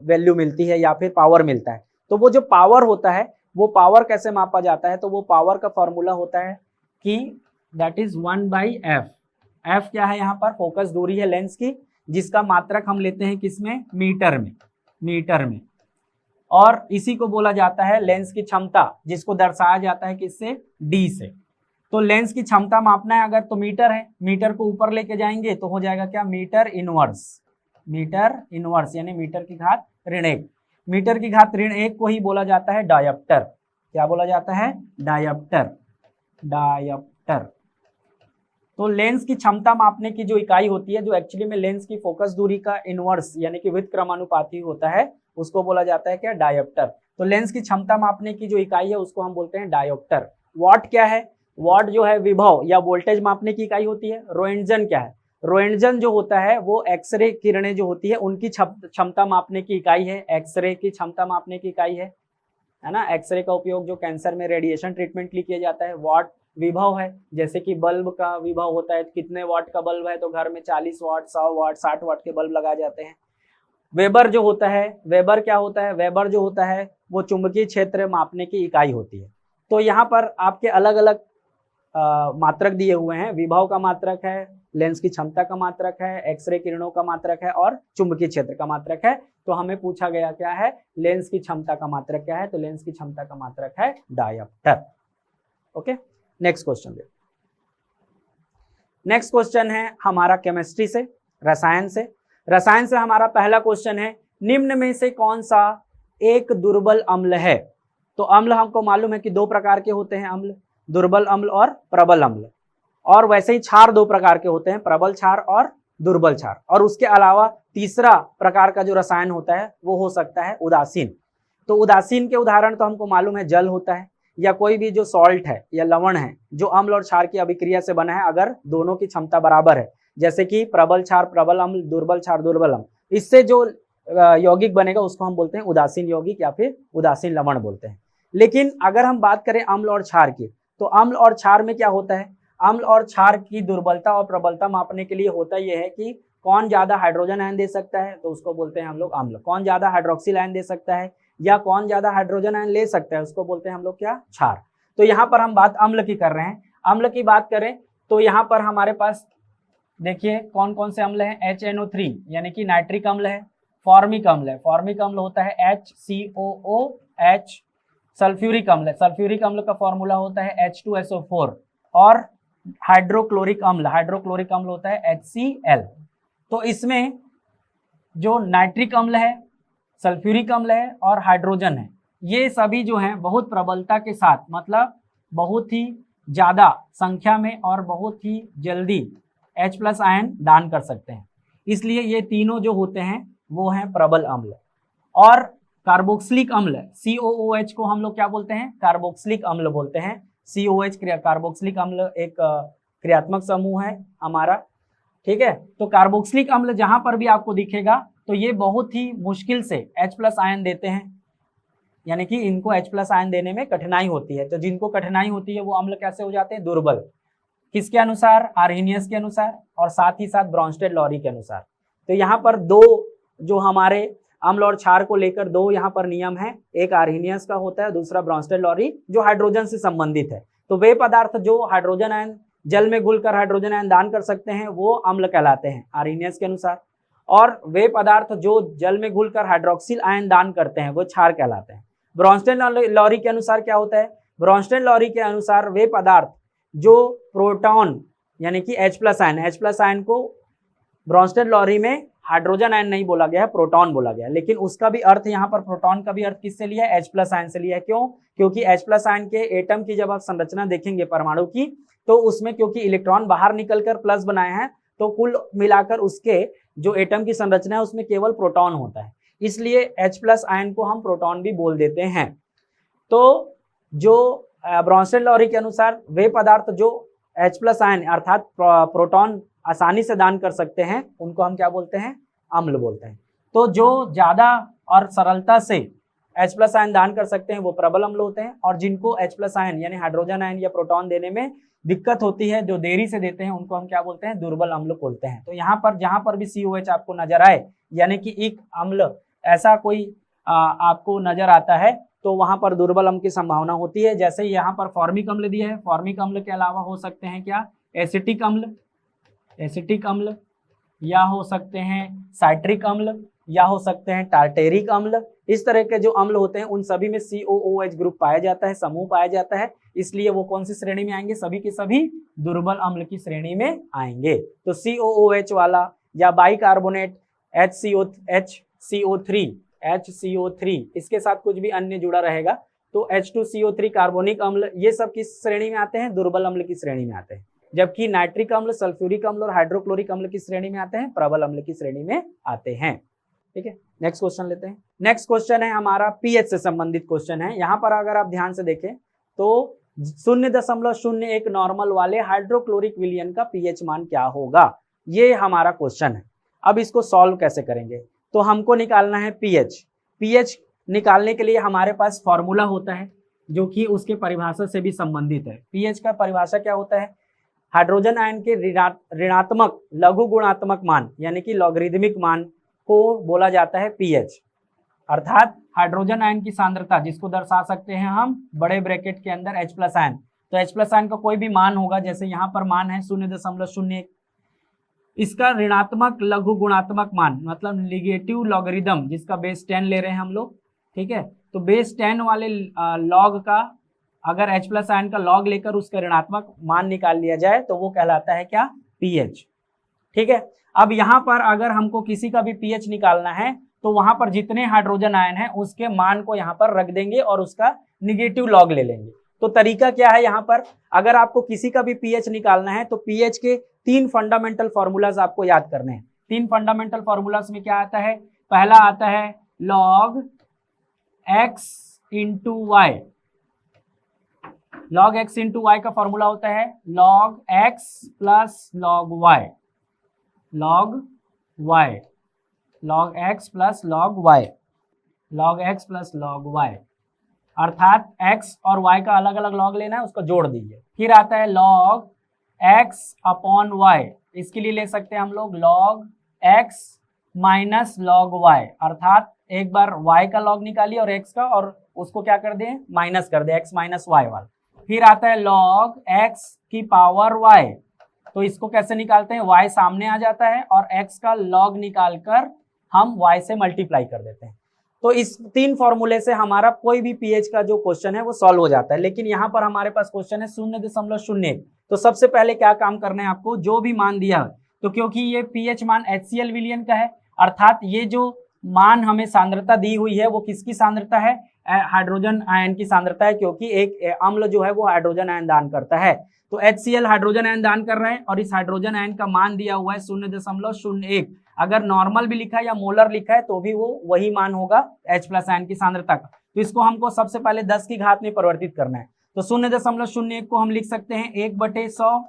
वैल्यू मिलती है या फिर पावर मिलता है। तो वो जो पावर होता है, वो पावर कैसे मापा जाता है? तो वो पावर का फॉर्मूला होता है कि दैट इज 1/f। f क्या है? यहाँ पर फोकस दूरी है लेंस की, जिसका मात्रक हम लेते हैं किसमें? मीटर में, मीटर में। और इसी को बोला जाता है लेंस की क्षमता, जिसको दर्शाया जाता है किससे? d से। तो लेंस की क्षमता मापना है अगर, तो मीटर है, मीटर को ऊपर लेके जाएंगे तो हो जाएगा क्या? मीटर इनवर्स, मीटर इनवर्स यानी मीटर की घात ऋण 1। मीटर की घात ऋण 1 को ही बोला जाता है डायोप्टर। क्या बोला जाता है? Dioptre, dioptre. तो लेंस की क्षमता मापने की जो इकाई होती है, जो एक्चुअली में लेंस की फोकस दूरी का इनवर्स यानी कि व्युत्क्रमानुपाती होता है, उसको बोला जाता है क्या? डायोप्टर। तो लेंस की क्षमता मापने की जो इकाई है उसको हम बोलते हैं डायोप्टर। वॉट क्या है? वॉट जो है विभव या वोल्टेज मापने की इकाई होती है। रोएंटजन क्या है? रोएंटजन जो होता है वो एक्सरे किरणें जो होती है उनकी क्षमता मापने की इकाई है। एक्सरे की क्षमता मापने की इकाई है ना। एक्सरे का उपयोग जो कैंसर में रेडिएशन ट्रीटमेंट के लिए किया जाता है। वॉट विभव है, जैसे कि बल्ब का विभव होता है, कितने वाट का बल्ब है तो घर में 40 वाट, 100 वाट, 60 वाट के बल्ब लगाए जाते हैं। वेबर जो होता है, वेबर क्या होता है, वेबर जो होता है वो चुंबकीय क्षेत्र मापने की इकाई होती है। तो यहाँ पर आपके अलग अलग मात्रक दिए हुए हैं, विभव का मात्रक है, लेंस की क्षमता का मात्रक है, एक्सरे किरणों का मात्रक है और चुंबकीय क्षेत्र का मात्रक है। तो हमें पूछा गया क्या है, लेंस की क्षमता का मात्रक क्या है, तो लेंस की क्षमता का मात्रक है डायप्टर। ओके, नेक्स्ट क्वेश्चन देखो। नेक्स्ट क्वेश्चन है हमारा केमिस्ट्री से, रसायन से। रसायन से हमारा पहला क्वेश्चन है, निम्न में से कौन सा एक दुर्बल अम्ल है। तो अम्ल हमको मालूम है कि दो प्रकार के होते हैं अम्ल, दुर्बल अम्ल और प्रबल अम्ल। और वैसे ही क्षार दो प्रकार के होते हैं, प्रबल क्षार और दुर्बल क्षार। और उसके अलावा तीसरा प्रकार का जो रसायन होता है वो हो सकता है उदासीन। तो उदासीन के उदाहरण तो हमको मालूम है जल होता है, या कोई भी जो सॉल्ट है या लवण है जो अम्ल और क्षार की अभिक्रिया से बना है, अगर दोनों की क्षमता बराबर है, जैसे कि प्रबल क्षार प्रबल अम्ल, दुर्बल क्षार दुर्बल अम्ल, इससे जो यौगिक बनेगा उसको हम बोलते हैं उदासीन यौगिक या फिर उदासीन लवण बोलते हैं। लेकिन अगर हम बात करें अम्ल और क्षार की, तो अम्ल और क्षार में क्या होता है, अम्ल और क्षार की दुर्बलता और प्रबलता मापने के लिए होता यह है कि कौन ज्यादा हाइड्रोजन आयन दे सकता है, तो उसको बोलते हैं हम लोग अम्ल। कौन ज्यादा हाइड्रोक्सिल आयन दे सकता है या कौन ज्यादा हाइड्रोजन आयन ले सकता है, उसको बोलते हैं हम लोग क्या, क्षार। तो यहाँ पर हम बात अम्ल की कर रहे हैं। अम्ल की बात करें तो यहाँ पर हमारे पास देखिए कौन कौन से अम्ल हैं, HNO3 यानी कि नाइट्रिक अम्ल है, फॉर्मिक अम्ल है, फॉर्मिक अम्ल होता है HCOOH, सल्फ्यूरिक अम्ल है, सल्फ्यूरिक अम्ल का फॉर्मूला होता है H2SO4, और हाइड्रोक्लोरिक अम्ल, हाइड्रोक्लोरिक अम्ल होता है HCl। तो इसमें जो नाइट्रिक अम्ल है, सल्फ्यूरिक अम्ल है और हाइड्रोजन है, ये सभी जो हैं बहुत प्रबलता के साथ, मतलब बहुत ही ज्यादा संख्या में और बहुत ही जल्दी H+ आयन दान कर सकते हैं। इसलिए ये तीनों जो होते हैं वो हैं प्रबल अम्ल। और कार्बोक्सिलिक अम्ल, COOH को हम लोग क्या बोलते हैं, कार्बोक्सिलिक अम्ल बोलते हैं। COH कार्बोक्सिलिक अम्ल एक क्रियात्मक समूह है हमारा, ठीक है। तो कार्बोक्सिलिक अम्ल जहां पर भी आपको दिखेगा तो ये बहुत ही मुश्किल से H+ आयन देते हैं, यानी कि इनको H+ आयन देने में कठिनाई होती है। तो जिनको कठिनाई होती है वो अम्ल कैसे हो जाते हैं, दुर्बल। किसके अनुसार, आर्हेनियस के अनुसार और साथ ही साथ ब्रॉन्स्टेड लॉरी के अनुसार। तो यहाँ पर दो जो हमारे अम्ल और क्षार को लेकर दो यहाँ पर नियम है, एक आर्हेनियस का होता है, दूसरा ब्रॉन्स्टेड लॉरी जो हाइड्रोजन से संबंधित है। तो वे पदार्थ जो हाइड्रोजन आयन जल में घुलकर हाइड्रोजन आयन दान कर सकते हैं वो अम्ल कहलाते हैं आर्हेनियस के अनुसार, और वे पदार्थ जो जल में घुलकर हाइड्रोक्सिल आयन दान करते हैं वो क्षार कहलाते हैं। ब्रॉन्स्टेड लॉरी के अनुसार क्या होता है, ब्रॉन्स्टेड लॉरी के अनुसार वे पदार्थ जो प्रोटॉन यानी कि H+ आयन, H+ आयन को ब्रॉन्स्टेड लॉरी में हाइड्रोजन आयन नहीं बोला गया है, प्रोटॉन बोला गया है। लेकिन उसका भी अर्थ यहाँ पर प्रोटॉन का भी अर्थ किससे लिया है, H+ आयन से लिया है। क्यों, क्योंकि H+ आयन के एटम की जब आप संरचना देखेंगे परमाणु की, तो उसमें क्योंकि इलेक्ट्रॉन बाहर निकलकर प्लस बनाए हैं, तो कुल मिलाकर उसके जो एटम की संरचना है उसमें केवल प्रोटॉन होता है, इसलिए H+ आयन को हम प्रोटॉन भी बोल देते हैं। तो जो ब्रॉन्स्टेड लॉरी के अनुसार वे पदार्थ जो H+ आयन अर्थात प्रोटॉन आसानी से दान कर सकते हैं उनको हम क्या बोलते हैं, अम्ल बोलते हैं। तो जो ज्यादा और सरलता से H+ आयन दान कर सकते हैं वो प्रबल अम्ल होते हैं, और जिनको H+ आयन यानी हाइड्रोजन आयन या प्रोटॉन देने में दिक्कत होती है, जो देरी से देते हैं, उनको हम क्या बोलते हैं, दुर्बल अम्ल बोलते हैं। तो यहाँ पर जहां पर भी COH आपको नजर आए यानी कि एक अम्ल ऐसा कोई आपको नजर आता है तो वहां पर दुर्बल अम्ल की संभावना होती है। जैसे यहाँ पर फॉर्मिक अम्ल दिया है, फॉर्मिक अम्ल के अलावा हो सकते हैं क्या, एसिटिक अम्ल, एसिटिक अम्ल, या हो सकते हैं साइट्रिक अम्ल, या हो सकते हैं टार्टेरिक अम्ल। इस तरह के जो अम्ल होते हैं उन सभी में COOH ग्रुप पाया जाता है, समूह पाया जाता है, इसलिए वो कौन सी श्रेणी में आएंगे, सभी के सभी दुर्बल अम्ल की श्रेणी में आएंगे। तो COOH वाला या बाइकार्बोनेट HCO3 इसके साथ कुछ भी अन्य जुड़ा रहेगा तो H2CO3 कार्बोनिक अम्ल, ये सब किस श्रेणी में आते हैं, दुर्बल अम्ल की श्रेणी में आते हैं। जबकि नाइट्रिक अम्ल, सल्फ्यूरिक अम्ल और हाइड्रोक्लोरिक अम्ल की श्रेणी में आते हैं, प्रबल अम्ल की श्रेणी में आते हैं। ठीक है, नेक्स्ट क्वेश्चन लेते हैं। नेक्स्ट क्वेश्चन है हमारा पीएच से संबंधित क्वेश्चन है। यहाँ पर अगर आप ध्यान से देखें तो 0.01 नॉर्मल वाले हाइड्रोक्लोरिक विलयन का पीएच मान क्या होगा, ये हमारा क्वेश्चन है। अब इसको सॉल्व कैसे करेंगे, तो हमको निकालना है पीएच। पीएच निकालने के लिए हमारे पास फॉर्मूला होता है जो कि उसके परिभाषा से भी संबंधित है। पीएच का परिभाषा क्या होता है, हाइड्रोजन आयन के ऋणात्मक लघु गुणात्मक मान यानी कि लॉगरिदमिक मान को बोला जाता है पीएच, अर्थात हाइड्रोजन आयन की सांद्रता, जिसको दर्शा सकते हैं हम बड़े ब्रैकेट के अंदर H प्लस आयन। तो H प्लस आयन का कोई भी मान होगा, जैसे यहाँ पर मान है 0.01, इसका ऋणात्मक लघु गुणात्मक मान मतलब निगेटिव लॉगरिदम, जिसका बेस 10 ले रहे हैं हम लोग, ठीक है। तो बेस 10 वाले लॉग का अगर H प्लस आयन का लॉग लेकर उसका ऋणात्मक मान निकाल लिया जाए तो वो कहलाता है क्या, पीएच, ठीक है। अब यहाँ पर अगर हमको किसी का भी पीएच निकालना है तो वहां पर जितने हाइड्रोजन आयन है उसके मान को यहाँ पर रख देंगे और उसका निगेटिव लॉग ले लेंगे। तो तरीका क्या है, यहाँ पर अगर आपको किसी का भी पीएच निकालना है तो पीएच के 3 फंडामेंटल फॉर्मूलाज आपको याद करने हैं। 3 फंडामेंटल फॉर्मूलाज में क्या आता है, पहला आता है log x into y. log x into y का फॉर्मूला होता है log x plus log y, log y, log x plus log y, log x plus log y, अर्थात x और y का अलग अलग log लेना है, उसको जोड़ दीजिए। फिर आता है log x अपॉन y, इसके लिए ले सकते हैं हम लोग log x minus log y, अर्थात एक बार y का log निकालिए और x का, और उसको क्या कर दें, माइनस कर दें, x माइनस y वाला। फिर आता है log x की पावर y, तो इसको कैसे निकालते हैं, y सामने आ जाता है और x का log निकालकर हम y से मल्टीप्लाई कर देते हैं। तो इस 3 फॉर्मूले से हमारा कोई भी पीएच का जो क्वेश्चन है वो सॉल्व हो जाता है। लेकिन यहाँ पर हमारे पास क्वेश्चन है 0.01, तो सबसे पहले क्या काम करना है आपको, जो भी मान दिया है, तो क्योंकि ये पीएच मान HCl विलयन का है, अर्थात ये जो मान हमें सांद्रता दी हुई है वो किसकी सांद्रता है, हाइड्रोजन आयन की सांद्रता है, क्योंकि एक अम्ल जो है वो हाइड्रोजन आयन दान करता है। तो HCl हाइड्रोजन आयन दान कर रहे हैं और इस हाइड्रोजन आयन का मान दिया हुआ है 0.01। अगर नॉर्मल भी लिखा है या मोलर लिखा है तो भी वो वही मान होगा H प्लस आयन की सांद्रता का। तो इसको हमको सबसे पहले 10 की घात में परिवर्तित करना है। तो 0.01 को हम लिख सकते हैं 1/100,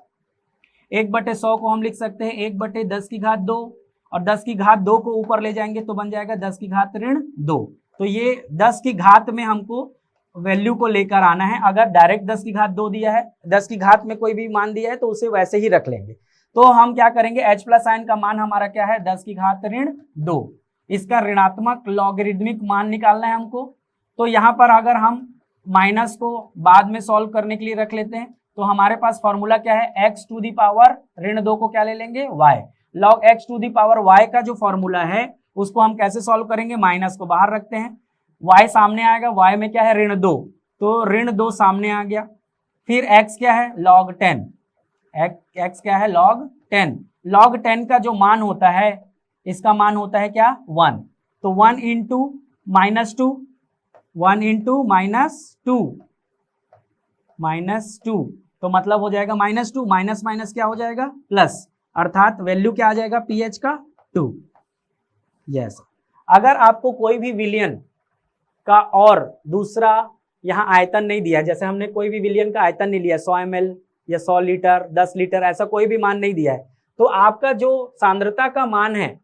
1/100 को हम लिख सकते हैं 1/10 की घात 2, और 10 की घात 2 को ऊपर ले जाएंगे तो बन जाएगा 10 की घात ऋण 2। तो ये 10 की घात में हमको वैल्यू को लेकर आना है। अगर डायरेक्ट 10 की घात 2 दिया है, 10 की घात में कोई भी मान दिया है तो उसे वैसे ही रख लेंगे। तो हम क्या करेंगे, H प्लस आयन का मान हमारा क्या है, 10 की घात ऋण 2, इसका ऋणात्मक लॉगरिदमिक मान निकालना है हमको। तो यहाँ पर अगर हम माइनस को बाद में सॉल्व करने के लिए रख लेते हैं तो हमारे पास फॉर्मूला क्या है, x टू दी पावर ऋण 2 को क्या ले लेंगे, y। log x to the power y का जो फॉर्मूला है उसको हम कैसे सॉल्व करेंगे, माइनस को बाहर रखते हैं, y सामने आएगा, y में क्या है ऋण 2, तो ऋण 2 सामने आ गया। फिर x क्या है, log 10, x क्या है, log 10। log 10 का जो मान होता है, इसका मान होता है क्या, 1। तो 1 into minus 2, 1 into minus two, तो मतलब हो जाएगा -2, माइनस माइनस क्या हो जाएगा, प्लस, अर्थात वैल्यू क्या आ जाएगा पीएच का 2। यस, अगर आपको कोई भी विलयन का और दूसरा यहाँ आयतन नहीं दिया, जैसे हमने कोई भी विलयन का आयतन नहीं लिया, 100 ml या 100 लीटर, 10 लीटर, ऐसा कोई भी मान नहीं दिया है, तो आपका जो सांद्रता का मान है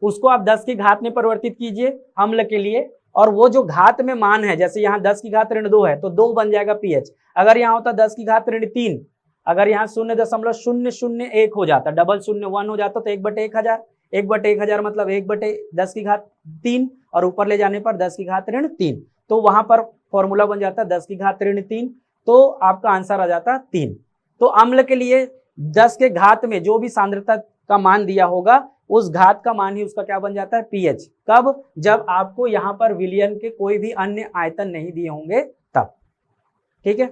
उसको आप 10 की घात में परिवर्तित कीजिए अम्ल के लिए, और वो जो घात में मान है, जैसे यहाँ 10 की घात ऋण 2 है तो 2 बन जाएगा पीएच। अगर यहाँ होता 10 की घात ऋण 3, अगर यहाँ 0.001 हो जाता, डबल 0 1 हो जाता, तो 1/1000, 1/1000 मतलब 1/10 की घात 3, और ऊपर ले जाने पर 10 की घात ऋण 3, तो वहां पर फॉर्मूला बन जाता 10 की घात ऋण 3, तो आपका आंसर आ जाता 3। तो अम्ल के लिए 10 के घात में जो भी सांद्रता का मान दिया होगा उस घात का मान ही उसका क्या बन जाता है, पीएच। कब, जब आपको यहाँ पर विलयन के कोई भी अन्य आयतन नहीं दिए होंगे तब, ठीक है।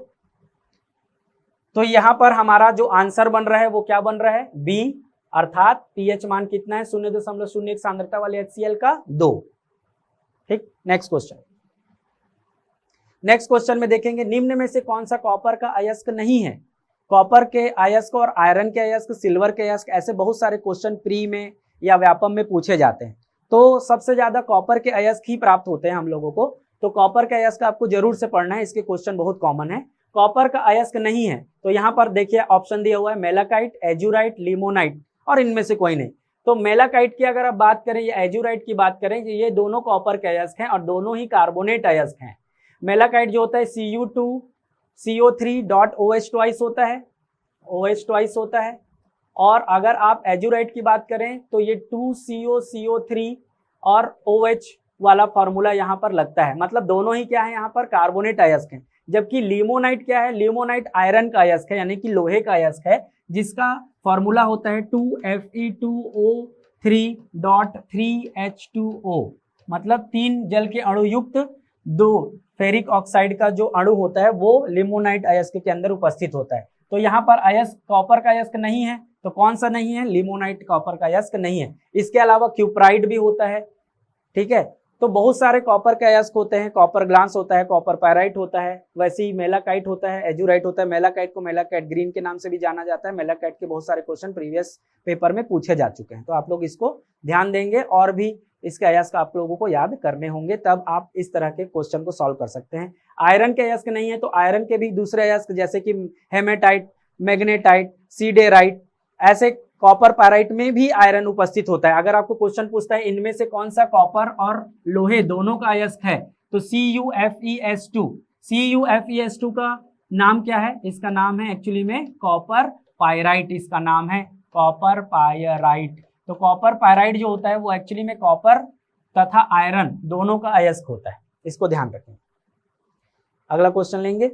तो यहाँ पर हमारा जो आंसर बन रहा है वो क्या बन रहा है, बी, अर्थात पीएच मान कितना है, 0.01 सांद्रता वाले HCl का 2। ठीक, नेक्स्ट क्वेश्चन। नेक्स्ट क्वेश्चन में देखेंगे, निम्न में से कौन सा कॉपर का अयस्क नहीं है। कॉपर के अयस्क और आयरन के अयस्क, सिल्वर के अयस्क, ऐसे बहुत सारे क्वेश्चन प्री में या व्यापम में पूछे जाते हैं। तो सबसे ज्यादा कॉपर के अयस्क ही प्राप्त होते हैं हम लोगों को, तो कॉपर के अयस्क आपको जरूर से पढ़ना है, इसके क्वेश्चन बहुत कॉमन है। कॉपर का अयस्क नहीं है तो यहाँ पर देखिए ऑप्शन दिया हुआ है मेलाकाइट, एजुराइट, लिमोनाइट, और इनमें से कोई नहीं। तो मेलाकाइट की अगर आप बात करें या एजुराइट की बात करें, ये दोनों कॉपर के अयस्क हैं और दोनों ही कार्बोनेट अयस्क हैं। मेलाकाइट जो होता है Cu2CO3.OH ट्वाइस होता है, OH होता है, और अगर आप एजुराइट की बात करें तो ये 2COCO3 और OH वाला फॉर्मूला यहाँ पर लगता है, मतलब दोनों ही क्या है यहाँ पर कार्बोनेट अयस्क है। जबकि लिमोनाइट क्या है, लिमोनाइट आयरन का अयस्क है, यानी कि लोहे का अयस्क है, जिसका फॉर्मूला होता है 2Fe2O3.3H2O, मतलब 3 जल के अणु युक्त 2 फेरिक ऑक्साइड का जो अणु होता है वो लिमोनाइट अयस्क के अंदर उपस्थित होता है। तो यहाँ पर अयस्क कॉपर का अयस्क नहीं है, तो कौन सा नहीं है, लिमोनाइट कॉपर का अयस्क नहीं है। इसके अलावा क्यूप्राइड भी होता है, ठीक है। तो बहुत सारे कॉपर के अयस्क होते हैं, कॉपर ग्लास होता है, कॉपर पायराइट होता है, वैसे ही मेलाकाइट होता है, एजुराइट होता है। मेलाकाइट को मेलाकाइट ग्रीन के नाम से भी जाना जाता है। मेलाकाइट के बहुत सारे क्वेश्चन प्रीवियस पेपर में पूछे जा चुके हैं, तो आप लोग इसको ध्यान देंगे और भी इसके अयस्क आप लोगों को याद करने होंगे, तब आप इस तरह के क्वेश्चन को सॉल्व कर सकते हैं। आयरन के अयस्क नहीं है, तो आयरन के भी दूसरे अयस्क जैसे कि हेमेटाइट, मैग्नेटाइट, सीडेराइट, ऐसे कॉपर पायराइट में भी आयरन उपस्थित होता है। अगर आपको क्वेश्चन पूछता है इनमें से कौन सा कॉपर और लोहे दोनों का अयस्क है, तो CuFeS2, CuFeS2 का नाम क्या है, इसका नाम है एक्चुअली में कॉपर पायराइट, इसका नाम है कॉपर पायराइट। तो कॉपर पायराइट जो होता है वो एक्चुअली में कॉपर तथा आयरन दोनों का अयस्क होता है, इसको ध्यान रखें। अगला क्वेश्चन लेंगे।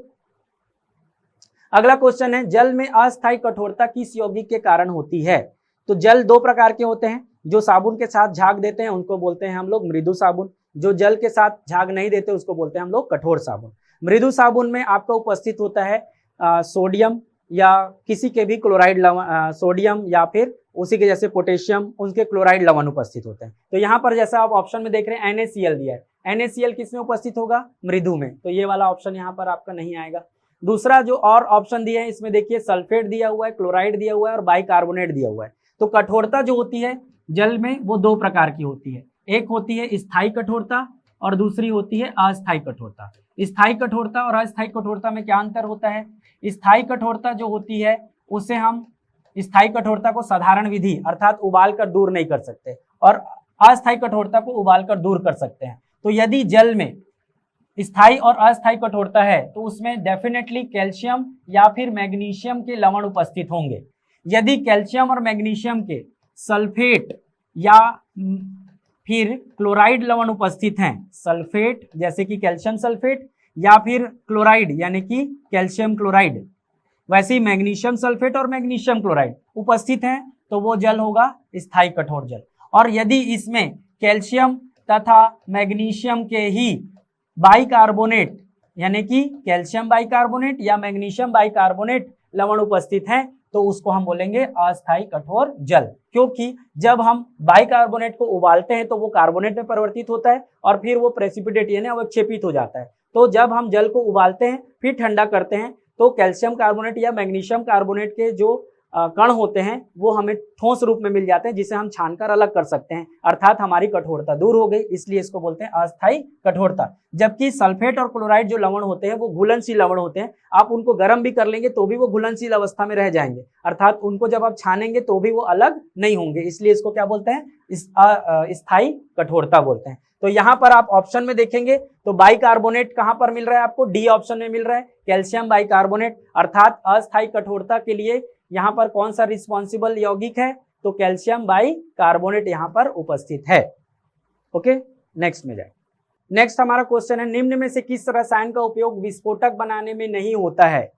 अगला क्वेश्चन है, जल में अस्थायी कठोरता किस यौगिक के कारण होती है। तो जल दो प्रकार के होते हैं, जो साबुन के साथ झाग देते हैं उनको बोलते हैं हम लोग मृदु साबुन, जो जल के साथ झाग नहीं देते उसको बोलते हैं हम लोग कठोर साबुन। मृदु साबुन में आपका उपस्थित होता है सोडियम या किसी के भी क्लोराइड लवण, सोडियम या फिर उसी के जैसे पोटेशियम, उनके क्लोराइड लवण उपस्थित होते हैं। तो यहाँ पर जैसा आप ऑप्शन में देख रहे हैं NaCl दिया है, NaCl किस में उपस्थित होगा, मृदु में, तो ये वाला ऑप्शन यहाँ पर आपका नहीं आएगा। दूसरा जो और ऑप्शन दिया है इसमें देखिए सल्फेट दिया हुआ है, क्लोराइड दिया हुआ है और बाइकार्बोनेट दिया हुआ है। तो कठोरता जो होती है जल में वो दो प्रकार की होती है, एक होती है स्थायी कठोरता और दूसरी होती है अस्थायी कठोरता। स्थायी कठोरता और अस्थायी कठोरता में क्या अंतर होता है, स्थायी कठोरता जो होती है उसे हम स्थायी कठोरता को साधारण विधि अर्थात उबाल कर दूर नहीं कर सकते और अस्थायी कठोरता को उबाल कर दूर कर सकते हैं। तो यदि जल में स्थायी और अस्थायी कठोरता है तो उसमें डेफिनेटली कैल्शियम या फिर मैग्नीशियम के लवण उपस्थित होंगे। यदि कैल्शियम और मैग्नीशियम के सल्फेट या फिर क्लोराइड लवण उपस्थित हैं, सल्फेट जैसे कि कैल्शियम सल्फेट या फिर क्लोराइड यानी कि कैल्शियम क्लोराइड, वैसे ही मैग्नीशियम सल्फेट और मैग्नीशियम क्लोराइड उपस्थित हैं, तो वो जल होगा स्थायी कठोर जल। और यदि इसमें कैल्शियम तथा मैग्नीशियम के ही बाइकार्बोनेट यानी कि कैल्शियम बाइकार्बोनेट या मैग्नीशियम बाइकार्बोनेट लवण उपस्थित हैं, तो उसको हम बोलेंगे अस्थायी कठोर जल। क्योंकि जब हम बाइकार्बोनेट को उबालते हैं तो वो कार्बोनेट में परिवर्तित होता है और फिर वो प्रेसिपिटेट यानी अवक्षेपित हो जाता है। तो जब हम जल को उबालते हैं फिर ठंडा करते हैं तो कैल्शियम कार्बोनेट या मैग्नीशियम कार्बोनेट के जो कण होते हैं वो हमें ठोस रूप में मिल जाते हैं, जिसे हम छानकर अलग कर सकते हैं, अर्थात हमारी कठोरता दूर हो गई, इसलिए इसको बोलते हैं अस्थायी कठोरता। जबकि सल्फेट और क्लोराइड जो लवण होते हैं वो घुलनशील लवण होते हैं, आप उनको गर्म भी कर लेंगे तो भी वो घुलनशील अवस्था में रह जाएंगे, अर्थात उनको जब आप छानेंगे तो भी वो अलग नहीं होंगे, इसलिए इसको क्या बोलते हैं, स्थायी कठोरता बोलते हैं। तो यहाँ पर आप ऑप्शन में देखेंगे तो बाइकार्बोनेट कहाँ पर मिल रहा है आपको, डी ऑप्शन में मिल रहा है, कैल्शियम बाइकार्बोनेट, अर्थात अस्थायी कठोरता के लिए यहाँ पर कौन सा रिस्पॉन्सिबल यौगिक है, तो कैल्शियम बाइकार्बोनेट यहाँ पर उपस्थित है। ओके, नेक्स्ट में जाए। नेक्स्ट हमारा क्वेश्चन है, निम्न में से किस रसायन का उपयोग विस्फोटक बनाने में नहीं होता है।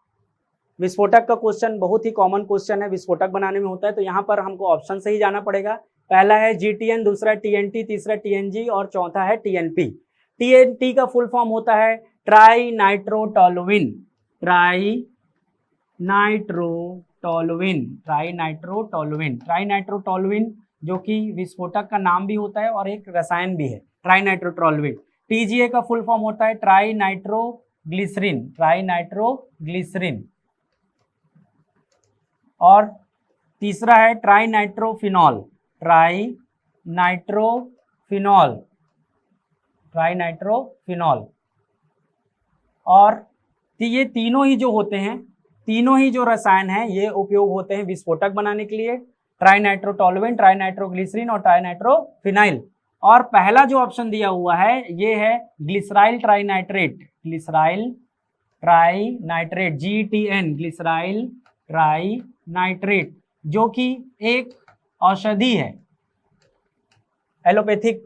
विस्फोटक का क्वेश्चन बहुत ही कॉमन क्वेश्चन है, विस्फोटक बनाने में होता है, तो यहाँ पर हमको ऑप्शन से ही जाना पड़ेगा। पहला है GTN, दूसरा TNT, तीसरा TNG और चौथा है TNP। TNT का फुल फॉर्म होता है ट्राई नाइट्रोटोलुइन, ट्राई नाइट्रोटोलुइन जो कि विस्फोटक का नाम भी होता है और एक रसायन भी है, ट्राई नाइट्रोटोलुइन। TGA का फुल फॉर्म होता है ट्राई नाइट्रोग्लिसरीन, और तीसरा है ट्राई नाइट्रोफिनॉल, और ये तीनों ही जो होते हैं, तीनों ही जो रसायन हैं ये उपयोग होते हैं विस्फोटक बनाने के लिए, ट्राई नाइट्रोटोलुइन, ट्राई नाइट्रोग्लिसरीन और ट्राई नाइट्रोफिनाइल। और पहला जो ऑप्शन दिया हुआ है ये है glyceryl trinitrate, GTN, glyceryl trinitrate, जो कि एक औषधि है, एलोपैथिक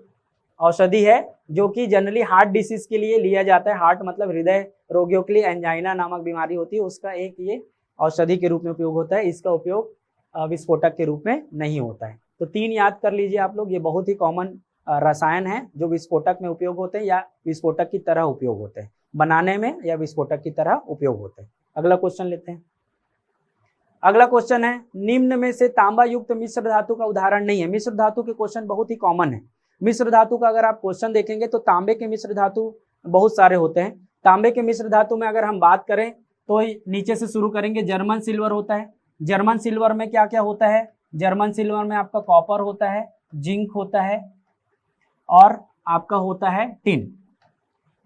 औषधि है जो कि जनरली हार्ट डिसीज के लिए लिया जाता है। हार्ट मतलब हृदय रोगियों के लिए एंजाइना नामक बीमारी होती है, उसका एक ये औषधि के रूप में उपयोग होता है। इसका उपयोग विस्फोटक के रूप में नहीं होता है। तो 3 याद कर लीजिए आप लोग, ये बहुत ही कॉमन रसायन है जो विस्फोटक में उपयोग होते हैं या विस्फोटक की तरह उपयोग होते हैं, बनाने में या विस्फोटक की तरह उपयोग होते हैं। अगला क्वेश्चन लेते हैं। अगला क्वेश्चन है, निम्न में से तांबा युक्त मिश्र धातु का उदाहरण नहीं है। मिश्र धातु के क्वेश्चन बहुत ही कॉमन है। मिश्र धातु का अगर आप क्वेश्चन देखेंगे तो तांबे के मिश्र धातु बहुत सारे होते हैं। तांबे के मिश्र धातु में अगर हम बात करें तो नीचे से शुरू करेंगे। जर्मन सिल्वर होता है। जर्मन सिल्वर में क्या क्या होता है? जर्मन सिल्वर में आपका कॉपर होता है, जिंक होता है और आपका होता है टिन।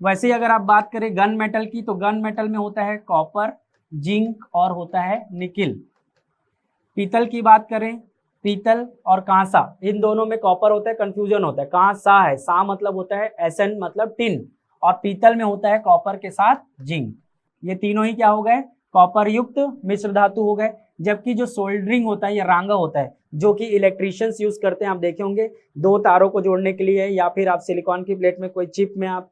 वैसे ही अगर आप बात करें गन मेटल की तो गन मेटल में होता है कॉपर, जिंक और होता है निकिल। पीतल की बात करें, पीतल और कांसा, इन दोनों में कॉपर होता है, कंफ्यूजन होता है। कांसा है, सा मतलब होता है एसएन मतलब टिन, और पीतल में होता है कॉपर के साथ जिंक। ये तीनों ही क्या हो गए? कॉपर युक्त मिश्र धातु हो गए। जबकि जो सोल्डरिंग होता है या रांगा होता है जो कि इलेक्ट्रीशियंस यूज करते हैं, आप देखे होंगे 2 तारों को जोड़ने के लिए, या फिर आप सिलिकॉन की प्लेट में कोई चिप में आप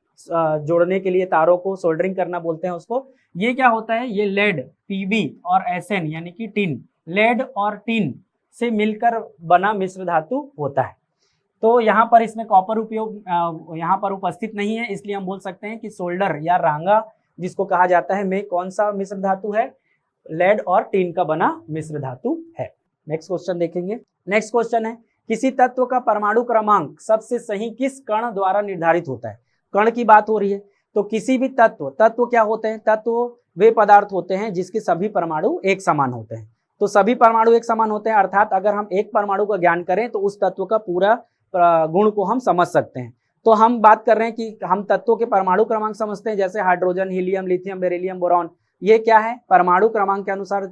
जोड़ने के लिए तारों को सोल्डरिंग करना बोलते हैं उसको। ये क्या होता है? ये लेड, पीबी और एसएन यानी कि टिन, लेड और टिन से मिलकर बना मिश्र धातु होता है। तो यहाँ पर इसमें कॉपर उपयोग यहाँ पर उपस्थित नहीं है, इसलिए हम बोल सकते हैं कि सोल्डर या रांगा जिसको कहा जाता है में कौन सा मिश्र धातु है? लेड और टिन का बना मिश्र धातु है। नेक्स्ट क्वेश्चन देखेंगे। नेक्स्ट क्वेश्चन है, किसी तत्व का परमाणु क्रमांक सबसे सही किस कण द्वारा निर्धारित होता है? कण की बात हो रही है तो किसी भी तत्व क्या होते हैं? तत्व वे पदार्थ होते हैं जिसके सभी परमाणु एक समान होते हैं। तो सभी परमाणु एक समान होते हैं, अर्थात अगर हम एक परमाणु का ज्ञान करें तो उस तत्व का पूरा गुण को हम समझ सकते हैं। तो हम बात कर रहे हैं कि हम तत्वों के परमाणु क्रमांक समझते हैं, जैसे hydrogen, helium, lithium, beryllium, boron. ये क्या है? परमाणु क्रमांक के अनुसार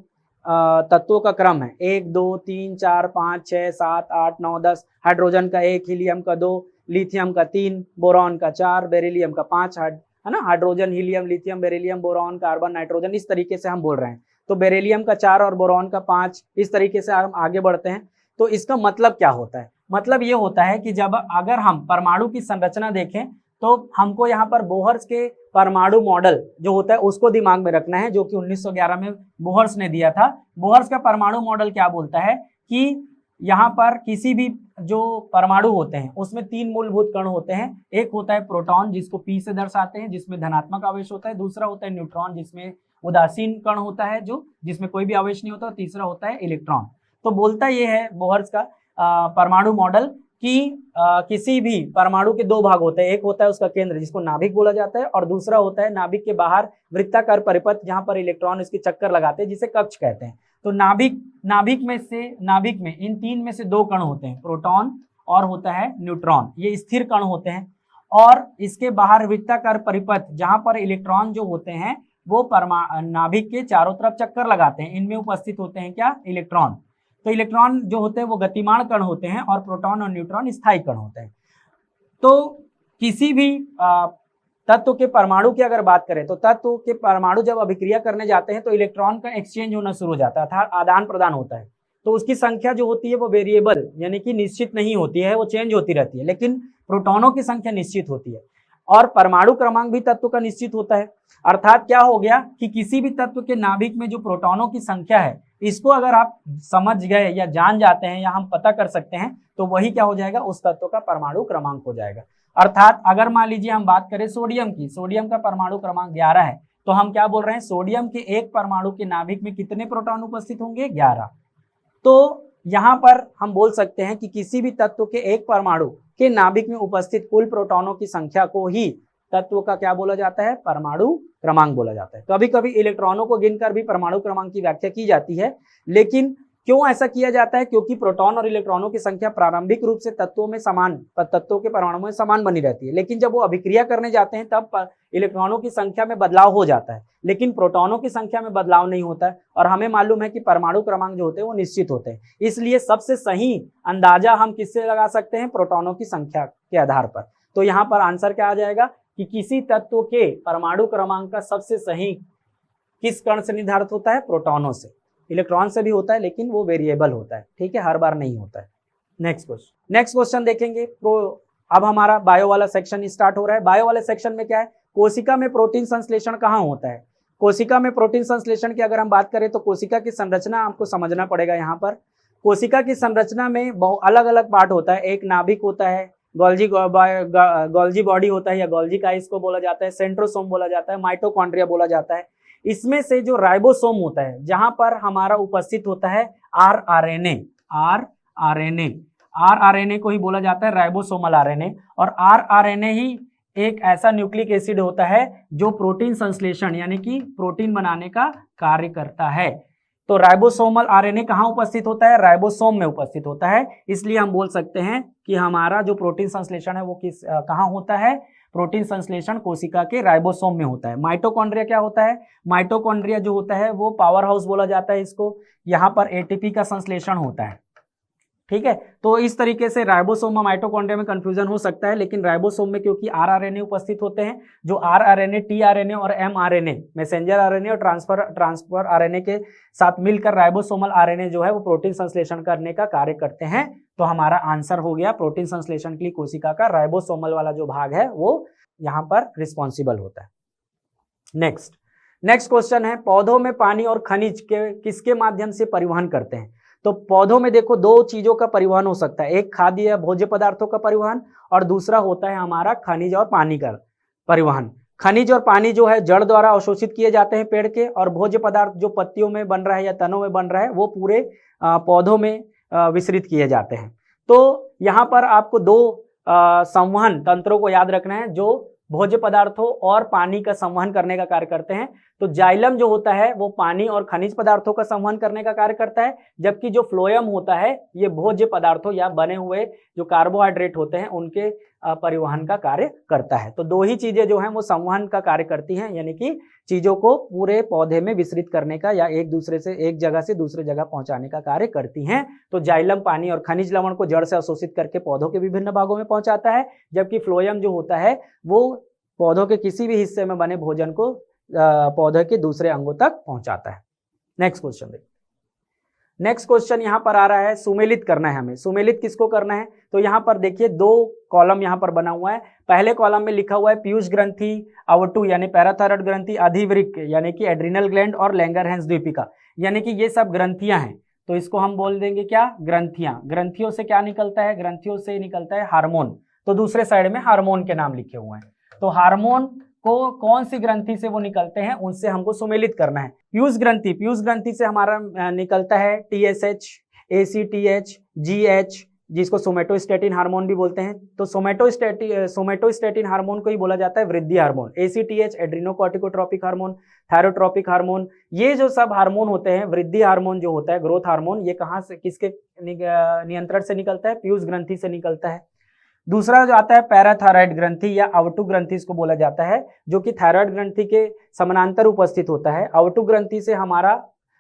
तत्वों का क्रम है। 1 2 3 4 5 6 7 8 9 10। हाइड्रोजन का 1, हीलियम का 2, लिथियम का 3, बोरॉन का 4, बेरिलियम का 5, है ना। Hydrogen, helium, lithium, beryllium, boron, carbon, nitrogen, इस तरीके से हम बोल रहे हैं। तो बेरिलियम का 4 और बोरॉन का 5, इस तरीके से हम आगे बढ़ते हैं। तो इसका मतलब क्या होता है? मतलब ये होता है कि जब अगर हम परमाणु की संरचना देखें तो हमको यहाँ पर बोहर्स के परमाणु मॉडल जो होता है उसको दिमाग में रखना है, जो कि 1911 में बोहर्स ने दिया था। बोहर्स का परमाणु मॉडल क्या बोलता है कि यहाँ पर किसी भी जो परमाणु होते हैं उसमें 3 मूलभूत कण होते हैं। एक होता है प्रोटॉन जिसको P से दर्शाते हैं, जिसमें धनात्मक आवेश होता है। दूसरा होता है न्यूट्रॉन जिसमें उदासीन कण होता है जो जिसमें कोई भी आवेश नहीं होता। तीसरा होता है इलेक्ट्रॉन। तो बोलता ये है बोहर्स का परमाणु मॉडल कि किसी भी परमाणु के 2 भाग होते हैं। एक होता है उसका केंद्र जिसको नाभिक बोला जाता है, और दूसरा होता है नाभिक के बाहर वृत्ताकार परिपथ जहां पर इलेक्ट्रॉन इसके चक्कर लगाते हैं, जिसे कक्ष कहते हैं। तो नाभिक में इन 3 में से 2 कण होते हैं, प्रोटॉन और होता है न्यूट्रॉन। ये स्थिर कण होते हैं। और इसके बाहर वृत्ताकार परिपथ जहां पर इलेक्ट्रॉन जो होते हैं वो नाभिक के चारों तरफ चक्कर लगाते हैं, इनमें उपस्थित होते हैं क्या? इलेक्ट्रॉन। तो इलेक्ट्रॉन जो होते हैं वो गतिमान कण होते हैं और प्रोटॉन और न्यूट्रॉन स्थायी कण होते हैं। तो किसी भी तत्व के परमाणु की अगर बात करें तो तत्व के परमाणु जब अभिक्रिया करने जाते हैं तो इलेक्ट्रॉन का एक्सचेंज होना शुरू हो जाता है, अर्थात आदान प्रदान होता है। तो उसकी संख्या जो होती है वो वेरिएबल यानी कि निश्चित नहीं होती है, वो चेंज होती रहती है। लेकिन प्रोटॉनों की संख्या निश्चित होती है और परमाणु क्रमांक भी तत्व का निश्चित होता है। अर्थात क्या हो गया कि किसी भी तत्व के नाभिक में जो प्रोटॉनों की संख्या है इसको अगर आप समझ गए या जान जाते हैं या हम पता कर सकते हैं तो वही क्या हो जाएगा? उस तत्व का परमाणु क्रमांक हो जाएगा। अर्थात अगर मान लीजिए हम बात करें सोडियम की, सोडियम का परमाणु क्रमांक 11 है, तो हम क्या बोल रहे हैं? सोडियम के एक परमाणु के नाभिक में कितने प्रोटॉन उपस्थित होंगे? 11। तो यहाँ पर हम बोल सकते हैं कि किसी भी तत्व के एक परमाणु के नाभिक में उपस्थित कुल प्रोटॉनों की संख्या को ही तत्व का क्या बोला जाता है? परमाणु क्रमांक बोला जाता है। कभी कभी इलेक्ट्रॉनों को गिनकर भी परमाणु क्रमांक की व्याख्या की जाती है, लेकिन क्यों ऐसा किया जाता है? क्योंकि प्रोटॉन और इलेक्ट्रॉनों की संख्या प्रारंभिक रूप से तत्वों के परमाणु में समान बनी रहती है, लेकिन जब वो अभिक्रिया करने जाते हैं तब इलेक्ट्रॉनों की संख्या में बदलाव हो जाता है, लेकिन प्रोटॉनों की संख्या में बदलाव नहीं होता है। और हमें मालूम है कि परमाणु क्रमांक जो होते हैं वो निश्चित होते हैं, इसलिए सबसे सही अंदाजा हम किससे लगा सकते हैं? प्रोटॉनों की संख्या के आधार पर। तो यहाँ पर आंसर क्या आ जाएगा कि किसी तत्व के परमाणु क्रमांक का सबसे सही किस कण से निर्धारित होता है? प्रोटॉनों से। इलेक्ट्रॉन से भी होता है लेकिन वो वेरिएबल होता है, ठीक है, हर बार नहीं होता है। नेक्स्ट क्वेश्चन देखेंगे। अब हमारा बायो वाला सेक्शन स्टार्ट हो रहा है। बायो वाले सेक्शन में क्या है, कोशिका में प्रोटीन संश्लेषण कहाँ होता है। कोशिका में प्रोटीन संश्लेषण की अगर हम बात करें तो कोशिका की संरचना आपको समझना पड़ेगा। यहाँ पर कोशिका की संरचना में बहुत अलग अलग पार्ट होता है। एक नाभिक होता है, गोल्जी बॉडी होता है या गोल्जी का इसको बोला जाता है, सेंट्रोसोम बोला जाता है, माइटोकॉन्ड्रिया बोला जाता है। इसमें से जो राइबोसोम होता है, जहां पर हमारा उपस्थित होता है आरआरएनए, आरआरएनए को ही बोला जाता है राइबोसोमल आरएनए। और आरआरएनए ही एक ऐसा न्यूक्लिक एसिड होता है जो प्रोटीन संश्लेषण यानी कि प्रोटीन बनाने का कार्य करता है। तो राइबोसोमल आरएनए कहाँ उपस्थित होता है, राइबोसोम में उपस्थित होता है। इसलिए हम बोल सकते हैं कि हमारा जो प्रोटीन संश्लेषण है वो कहाँ होता है, प्रोटीन संश्लेषण कोशिका के राइबोसोम में होता है। माइटोकॉन्ड्रिया क्या होता है, माइटोकॉन्ड्रिया जो होता है वो पावर हाउस बोला जाता है इसको। यहाँ पर एटीपी का संश्लेषण होता है, ठीक है। तो इस तरीके से राइबोसोम और माइटोकॉन्ड्रिया में कंफ्यूजन हो सकता है, लेकिन राइबोसोम में क्योंकि आरआरएनए उपस्थित होते हैं, जो आरआरएनए, टीआरएनए और एमआरएनए, मैसेंजर आरएनए और ट्रांसफर आरएनए के साथ मिलकर राइबोसोमल आरएनए जो है वो प्रोटीन संश्लेषण करने का कार्य करते हैं। तो हमारा आंसर हो गया प्रोटीन संश्लेषण के लिए कोशिका का राइबोसोमल वाला जो भाग है वो यहाँ पर रिस्पॉन्सिबल होता है। नेक्स्ट क्वेश्चन है, पौधों में पानी और खनिज के किसके माध्यम से परिवहन करते हैं। तो पौधों में देखो दो चीजों का परिवहन हो सकता है, एक खाद्य या भोज्य पदार्थों का परिवहन और दूसरा होता है हमारा खनिज और पानी का परिवहन। खनिज और पानी जो है जड़ द्वारा अवशोषित किए जाते हैं पेड़ के, और भोज्य पदार्थ जो पत्तियों में बन रहा है या तनों में बन रहा है वो पूरे पौधों में विसरित किए जाते हैं। तो यहाँ पर आपको दो संवहन तंत्रों को याद रखना है जो भोज्य पदार्थों और पानी का संवहन करने का कार्य करते हैं। तो जाइलम जो होता है वो पानी और खनिज पदार्थों का संवहन करने का कार्य करता है, जबकि जो फ्लोएम होता है ये भोज्य पदार्थों या बने हुए जो कार्बोहाइड्रेट होते हैं उनके परिवहन का कार्य करता है। तो दो ही चीजें जो हैं वो संवहन का कार्य करती हैं, यानी कि चीजों को पूरे पौधे में विसरित करने का या एक जगह से दूसरे जगह पहुंचाने का कार्य करती हैं। तो जाइलम पानी और खनिज लवण को जड़ से अवशोषित करके पौधों के विभिन्न भागों में पहुंचाता है, जबकि फ्लोएम जो होता है वो पौधों के किसी भी हिस्से में बने भोजन को पौधे के दूसरे अंगों तक पहुंचाता है। नेक्स्ट क्वेश्चन देखिए। नेक्स्ट क्वेश्चन यहाँ पर आ रहा है, सुमेलित करना है हमें। सुमेलित किसको करना है, तो यहाँ पर देखिए दो कॉलम यहाँ पर बना हुआ है। पहले कॉलम में लिखा हुआ है पीयूष ग्रंथि, अवटु यानी पैराथायरॉइड ग्रंथि, अधिवृक्क यानी कि एड्रिनल ग्लैंड और लैंगरहैंस द्वीपिका, यानी कि ये सब ग्रंथियां हैं। तो इसको हम बोल देंगे क्या, ग्रंथियां। ग्रंथियों से क्या निकलता है, ग्रंथियों से निकलता है हार्मोन। तो दूसरे साइड में हार्मोन के नाम लिखे हुए हैं। तो हार्मोन को कौन सी ग्रंथि से वो निकलते हैं उनसे हमको सुमेलित करना है। पीयूष ग्रंथि से हमारा निकलता है TSH, ACTH, GH, जिसको सोमेटोस्टेटिन हार्मोन भी बोलते हैं। तो सोमेटोस्टेटिन हार्मोन को ही बोला जाता है वृद्धि hormone. ACTH adrenocorticotropic hormone, thyrotropic hormone, ये जो सब हार्मोन होते हैं, वृद्धि हार्मोन जो होता है, ग्रोथ हार्मोन, ये कहाँ से, किसके नियंत्रण से निकलता है, पीयूष ग्रंथि से निकलता है। दूसरा जो आता है पैराथायरॉइड ग्रंथि या अवटु ग्रंथि इसको बोला जाता है, जो कि थायराइड ग्रंथि के समानांतर उपस्थित होता है। अवटु ग्रंथि से हमारा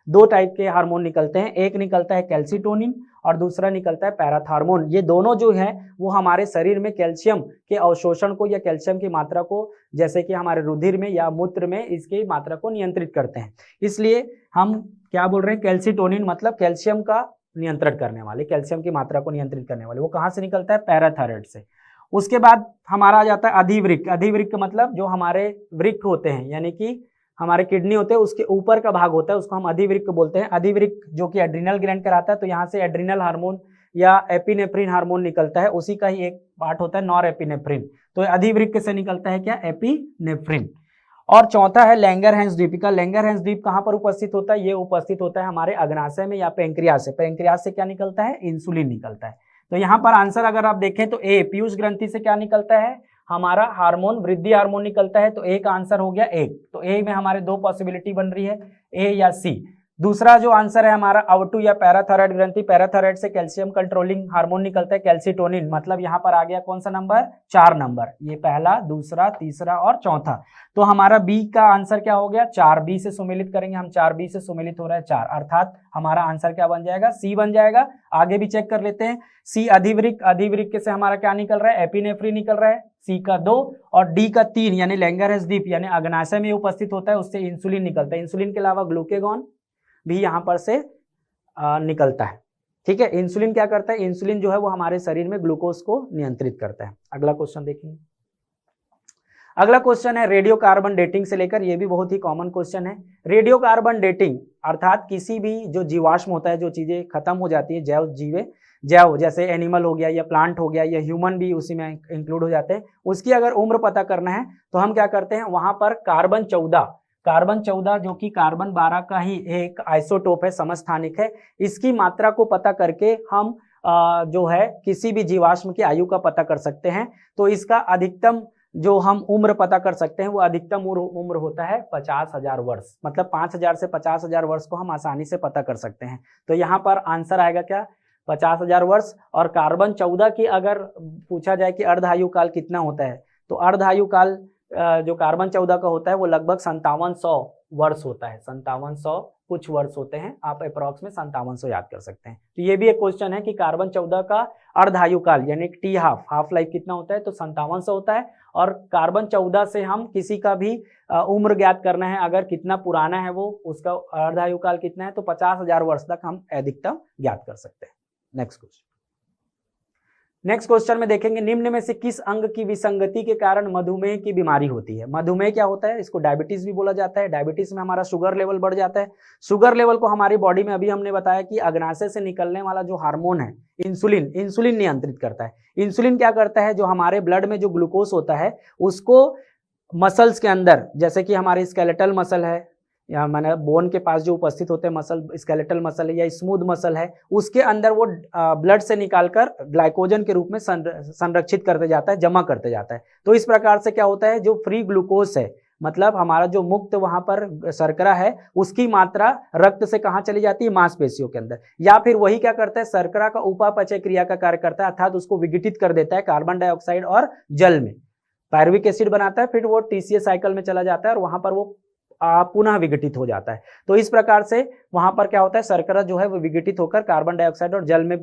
दो टाइप के हार्मोन निकलते हैं, एक निकलता है कैल्सिटोनिन और दूसरा निकलता है पैराथार्मोन। ये दोनों जो है वो हमारे शरीर में कैल्शियम के अवशोषण को या कैल्शियम की मात्रा को, जैसे कि हमारे रुधिर में या मूत्र में, इसकी मात्रा को नियंत्रित करते हैं। इसलिए हम क्या बोल रहे हैं, कैल्सिटोनिन मतलब कैल्शियम का नियंत्रण करने वाले, कैल्शियम की मात्रा को नियंत्रित करने वाले, वो कहाँ से निकलता है, पैराथायरॉइड से। उसके बाद हमारा आ जाता है अधिवृक्क। अधिवृक्क मतलब जो हमारे वृक्क होते हैं, यानी कि हमारे किडनी होते हैं उसके ऊपर का भाग होता है, उसको हम अधिवृक्क बोलते हैं। अधिवृक्क जो कि एड्रिनल ग्लैंड कहलाता है। तो यहाँ से एड्रिनल हार्मोन या एपिनेफ्रिन हार्मोन निकलता है, उसी का ही एक पार्ट होता है नॉर एपिनेफ्रिन। तो अधिवृक्क से निकलता है क्या, एपिनेफ्रिन। और चौथा है लैंगरहैंस द्वीपिका। लैंगरहैंस द्वीप कहाँ पर उपस्थित होता है, ये उपस्थित होता है हमारे अग्नाशय में या पेंक्रियास से। पेंक्रियास से क्या निकलता है, इंसुलिन निकलता है। तो यहाँ पर आंसर अगर आप देखें तो ए, पीयूष ग्रंथि से क्या निकलता है, हमारा हार्मोन, वृद्धि हार्मोन निकलता है। तो ए का आंसर हो गया एक। तो ए में हमारे दो पॉसिबिलिटी बन रही है, ए या सी। दूसरा जो आंसर है हमारा अवटु या पैराथायरॉइड ग्रंथि। पैराथायरॉइड से कैल्शियम कंट्रोलिंग हार्मोन निकलता है, कैल्सिटोनिन। मतलब यहाँ पर आ गया कौन सा नंबर, 4 नंबर। ये पहला, दूसरा, तीसरा और चौथा। तो हमारा बी का आंसर क्या हो गया, 4। बी से सुमेलित करेंगे हम, 4 बी से सुमेलित हो रहा है 4, अर्थात हमारा आंसर क्या बन जाएगा, सी बन जाएगा। आगे भी चेक कर लेते हैं। सी अधिवृक्क, अधिवृक्क से हमारा क्या निकल रहा है, एपिनेफ्रिन निकल रहा है। सी का 2 और डी का 3 यानी लैंगरहैंस द्वीप यानी अग्नाशय में उपस्थित होता है, उससे इंसुलिन निकलता है। इंसुलिन के अलावा ग्लूकेगॉन भी यहाँ पर से निकलता है। ठीक है। इंसुलिन क्या करता है, इंसुलिन जो है वो हमारे शरीर में ग्लूकोज को नियंत्रित करता है। अगला क्वेश्चन देखेंगे। अगला क्वेश्चन है रेडियो कार्बन डेटिंग से लेकर, ये भी बहुत ही कॉमन क्वेश्चन है। रेडियो कार्बन डेटिंग अर्थात किसी भी जो जीवाश्म होता है, जो चीजें खत्म हो जाती है, जैव जैसे एनिमल हो गया या प्लांट हो गया या ह्यूमन भी उसी में इंक्लूड हो जाते हैं, उसकी अगर उम्र पता करना है तो हम क्या करते हैं, वहां पर कार्बन 14 जो कि कार्बन 12 का ही एक आइसोटोप है, समस्थानिक है, इसकी मात्रा को पता करके हम जो है किसी भी जीवाश्म की आयु का पता कर सकते हैं। तो इसका अधिकतम जो हम उम्र पता कर सकते हैं वो अधिकतम उम्र होता है 50,000 वर्ष, मतलब 5,000 से 50,000 वर्ष को हम आसानी से पता कर सकते हैं। तो यहाँ पर आंसर आएगा क्या, 50,000 वर्ष। और कार्बन 14 की अगर पूछा जाए कि अर्धायु काल कितना होता है, तो अर्धायु काल जो कार्बन 14 का होता है वो लगभग 5700 वर्ष होता है, 5700 कुछ वर्ष होते हैं, आप अप्रॉक्स में 5700 याद कर सकते हैं। तो ये भी एक क्वेश्चन है कि कार्बन 14 का अर्धायु काल यानी टी हाफ लाइफ कितना होता है, तो 5700 होता है। और कार्बन 14 से हम किसी का भी उम्र ज्ञात करना है, अगर कितना पुराना है वो, उसका अर्धायु काल कितना है, तो 50,000 वर्ष तक हम अधिकतम ज्ञात कर सकते हैं। नेक्स्ट क्वेश्चन में देखेंगे, निम्न में से किस अंग की विसंगति के कारण मधुमेह की बीमारी होती है। मधुमेह क्या होता है, इसको डायबिटीज भी बोला जाता है। डायबिटीज में हमारा शुगर लेवल बढ़ जाता है। शुगर लेवल को हमारी बॉडी में अभी हमने बताया कि अग्नाशय से निकलने वाला जो हार्मोन है इंसुलिन नियंत्रित करता है। इंसुलिन क्या करता है, जो हमारे ब्लड में जो ग्लूकोज होता है उसको मसल्स के अंदर, जैसे कि हमारी स्केलेटल मसल है या माने बोन के पास जो उपस्थित होते हैं मसल, स्केलेटल मसल है या स्मूथ मसल है, उसके अंदर वो ब्लड से निकालकर ग्लाइकोजन के रूप में संरक्षित करते जाता है, जमा करते जाता है। तो इस प्रकार से क्या होता है, जो फ्री ग्लूकोज है, मतलब हमारा जो मुक्त वहां पर शर्करा है, उसकी मात्रा रक्त से कहाँ चली जाती है, मांसपेशियों के अंदर। या फिर वही क्या करता है, शर्करा का उपापचय क्रिया का कार्य करता है, अर्थात उसको विघटित कर देता है कार्बन डाइऑक्साइड और जल में, पायरुविक एसिड बनाता है, फिर वो टीसीए साइकिल में चला जाता है और वहां पर वो पुनः विघटित हो जाता है। तो इस प्रकार से वहां पर क्या होता है, शर्करा जो है वो विघटित होकर कार्बन डाइऑक्साइड और जल में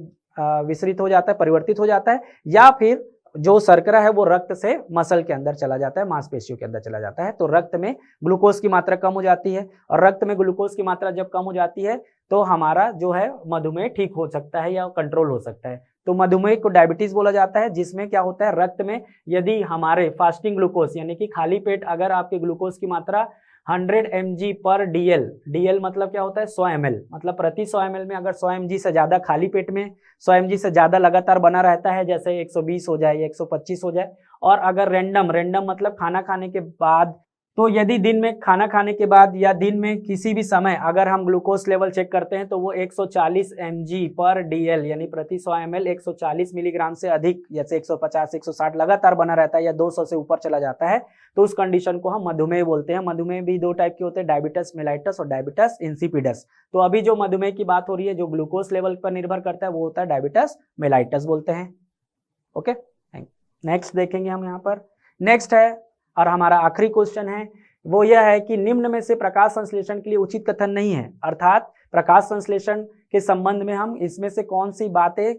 विसरित हो जाता है, परिवर्तित हो जाता है, या फिर जो शर्करा है वो रक्त से मसल के अंदर चला जाता है, मांसपेशियों के अंदर चला जाता है। तो रक्त में ग्लूकोज की मात्रा कम हो जाती है, और रक्त में ग्लूकोज की मात्रा जब कम हो जाती है तो हमारा जो है मधुमेह ठीक हो सकता है या कंट्रोल हो सकता है। तो मधुमेह को डायबिटीज बोला जाता है, जिसमें क्या होता है, रक्त में यदि हमारे फास्टिंग ग्लूकोज यानी कि खाली पेट अगर आपके ग्लूकोज की मात्रा 100 mg पर DL मतलब क्या होता है, 100 ml, मतलब प्रति 100 ml में अगर 100 mg से ज्यादा खाली पेट में 100 mg से ज्यादा लगातार बना रहता है, जैसे 120 हो जाए या 125 हो जाए, और अगर रैंडम मतलब खाना खाने के बाद, तो यदि दिन में खाना खाने के बाद या दिन में किसी भी समय अगर हम ग्लूकोज लेवल चेक करते हैं तो वो 140 mg पर DL यानी प्रति 100 ml 140 मिलीग्राम से अधिक, जैसे 150 160 लगातार बना रहता है या 200 से ऊपर चला जाता है, तो उस कंडीशन को हम मधुमेह बोलते हैं। मधुमेह भी दो टाइप के होते हैं, डायबिटस मेलाइटस और डायबिटस इंसिपिडस। तो अभी जो मधुमेह की बात हो रही है, जो ग्लूकोज लेवल पर निर्भर करता है, वो होता है डायबिटस मेलाइटस बोलते हैं। ओके, नेक्स्ट देखेंगे हम यहाँ पर। नेक्स्ट है और हमारा आखिरी क्वेश्चन है, वो यह है कि निम्न में से प्रकाश संश्लेषण के लिए उचित कथन नहीं है, अर्थात प्रकाश संश्लेषण के संबंध में हम इसमें से कौन सी बातें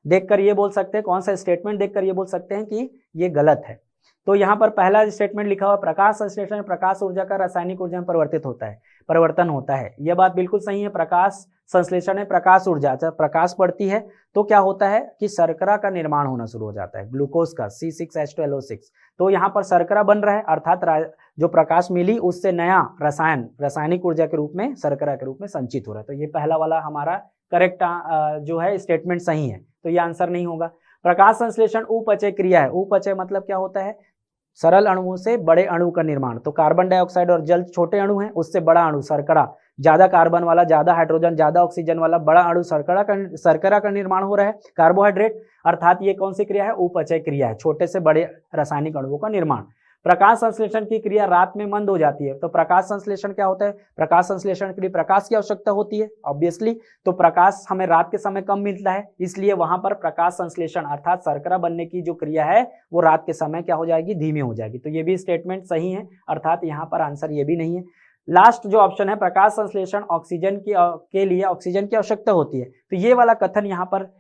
देखकर ये बोल सकते हैं, कौन सा स्टेटमेंट देखकर ये बोल सकते हैं कि ये गलत है। तो यहाँ पर पहला स्टेटमेंट लिखा हुआ, प्रकाश संश्लेषण प्रकाश ऊर्जा का रासायनिक ऊर्जा में परिवर्तन होता है। यह बात बिल्कुल सही है। प्रकाश संश्लेषण में प्रकाश ऊर्जा, जब प्रकाश पड़ती है तो क्या होता है कि शर्करा का निर्माण होना शुरू हो जाता है, ग्लूकोज का C6H12O6। तो यहाँ पर शर्करा बन रहा है, अर्थात जो प्रकाश मिली उससे नया रासायनिक ऊर्जा के रूप में शर्करा के रूप में संचित हो रहा है। तो ये पहला वाला हमारा करेक्ट जो है स्टेटमेंट सही है, तो ये आंसर नहीं होगा। प्रकाश संश्लेषण उपचय क्रिया है। उपचय मतलब क्या होता है, सरल अणुओं से बड़े अणु का निर्माण। तो कार्बन डाइऑक्साइड और जल छोटे अणु हैं, उससे बड़ा अणु शर्करा, ज्यादा कार्बन वाला, ज्यादा हाइड्रोजन, ज्यादा ऑक्सीजन वाला बड़ा अणु शर्करा का निर्माण हो रहा है, कार्बोहाइड्रेट, अर्थात ये कौन सी क्रिया है, उपचय क्रिया है, छोटे से बड़े रासायनिक अणुओं का निर्माण। प्रकाश संश्लेषण की क्रिया रात में मंद हो जाती है। तो प्रकाश संश्लेषण क्या होता है, प्रकाश संश्लेषण के लिए प्रकाश की आवश्यकता होती है ऑब्वियसली, तो प्रकाश हमें रात के समय कम मिलता है, इसलिए वहां पर प्रकाश संश्लेषण अर्थात शर्करा बनने की जो क्रिया है वो रात के समय क्या हो जाएगी, धीमी हो जाएगी। तो ये भी स्टेटमेंट सही है, अर्थात यहाँ पर आंसर ये भी नहीं है। लास्ट जो ऑप्शन है, प्रकाश संश्लेषण के लिए ऑक्सीजन की आवश्यकता होती है, तो ये वाला कथन यहाँ पर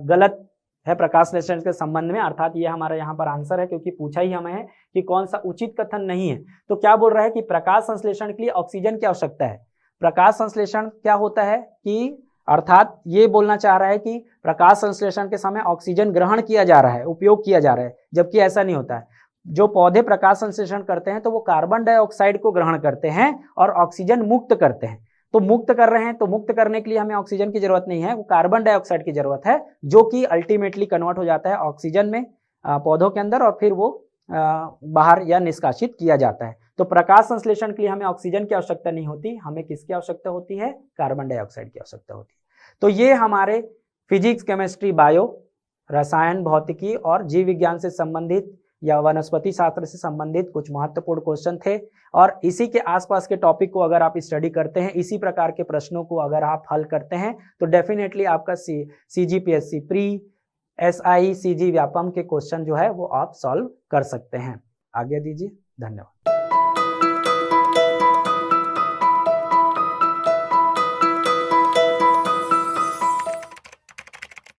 गलत है प्रकाश संश्लेषण के संबंध में, अर्थात ये हमारा यहाँ पर आंसर है, क्योंकि पूछा ही हमें है कि कौन सा उचित कथन नहीं है। तो क्या बोल रहा है कि प्रकाश संश्लेषण के लिए ऑक्सीजन की आवश्यकता है। प्रकाश संश्लेषण क्या होता है कि अर्थात ये बोलना चाह रहा है कि प्रकाश संश्लेषण के समय ऑक्सीजन ग्रहण किया जा रहा है, उपयोग किया जा रहा है, जबकि ऐसा नहीं होता है। जो पौधे प्रकाश संश्लेषण करते हैं तो वो कार्बन डाइऑक्साइड को ग्रहण करते हैं और ऑक्सीजन मुक्त करते हैं। तो मुक्त कर रहे हैं तो मुक्त करने के लिए हमें ऑक्सीजन की जरूरत नहीं है, वो कार्बन डाइऑक्साइड की जरूरत है, जो कि अल्टीमेटली कन्वर्ट हो जाता है ऑक्सीजन में पौधों के अंदर और फिर वो बाहर या निष्कासित किया जाता है। तो प्रकाश संश्लेषण के लिए हमें ऑक्सीजन की आवश्यकता नहीं होती, हमें किसकी आवश्यकता होती है? कार्बन डाइऑक्साइड की आवश्यकता होती है। तो ये हमारे फिजिक्स, केमिस्ट्री, बायो, रसायन, भौतिकी और जीव विज्ञान से संबंधित या वनस्पति शास्त्र से संबंधित कुछ महत्वपूर्ण क्वेश्चन थे। और इसी के आसपास के टॉपिक को अगर आप स्टडी करते हैं, इसी प्रकार के प्रश्नों को अगर आप हल करते हैं तो डेफिनेटली आपका CGPSC pre, SI, CG Vyapam के क्वेश्चन जो है वो आप सॉल्व कर सकते हैं। आगे दीजिए, धन्यवाद।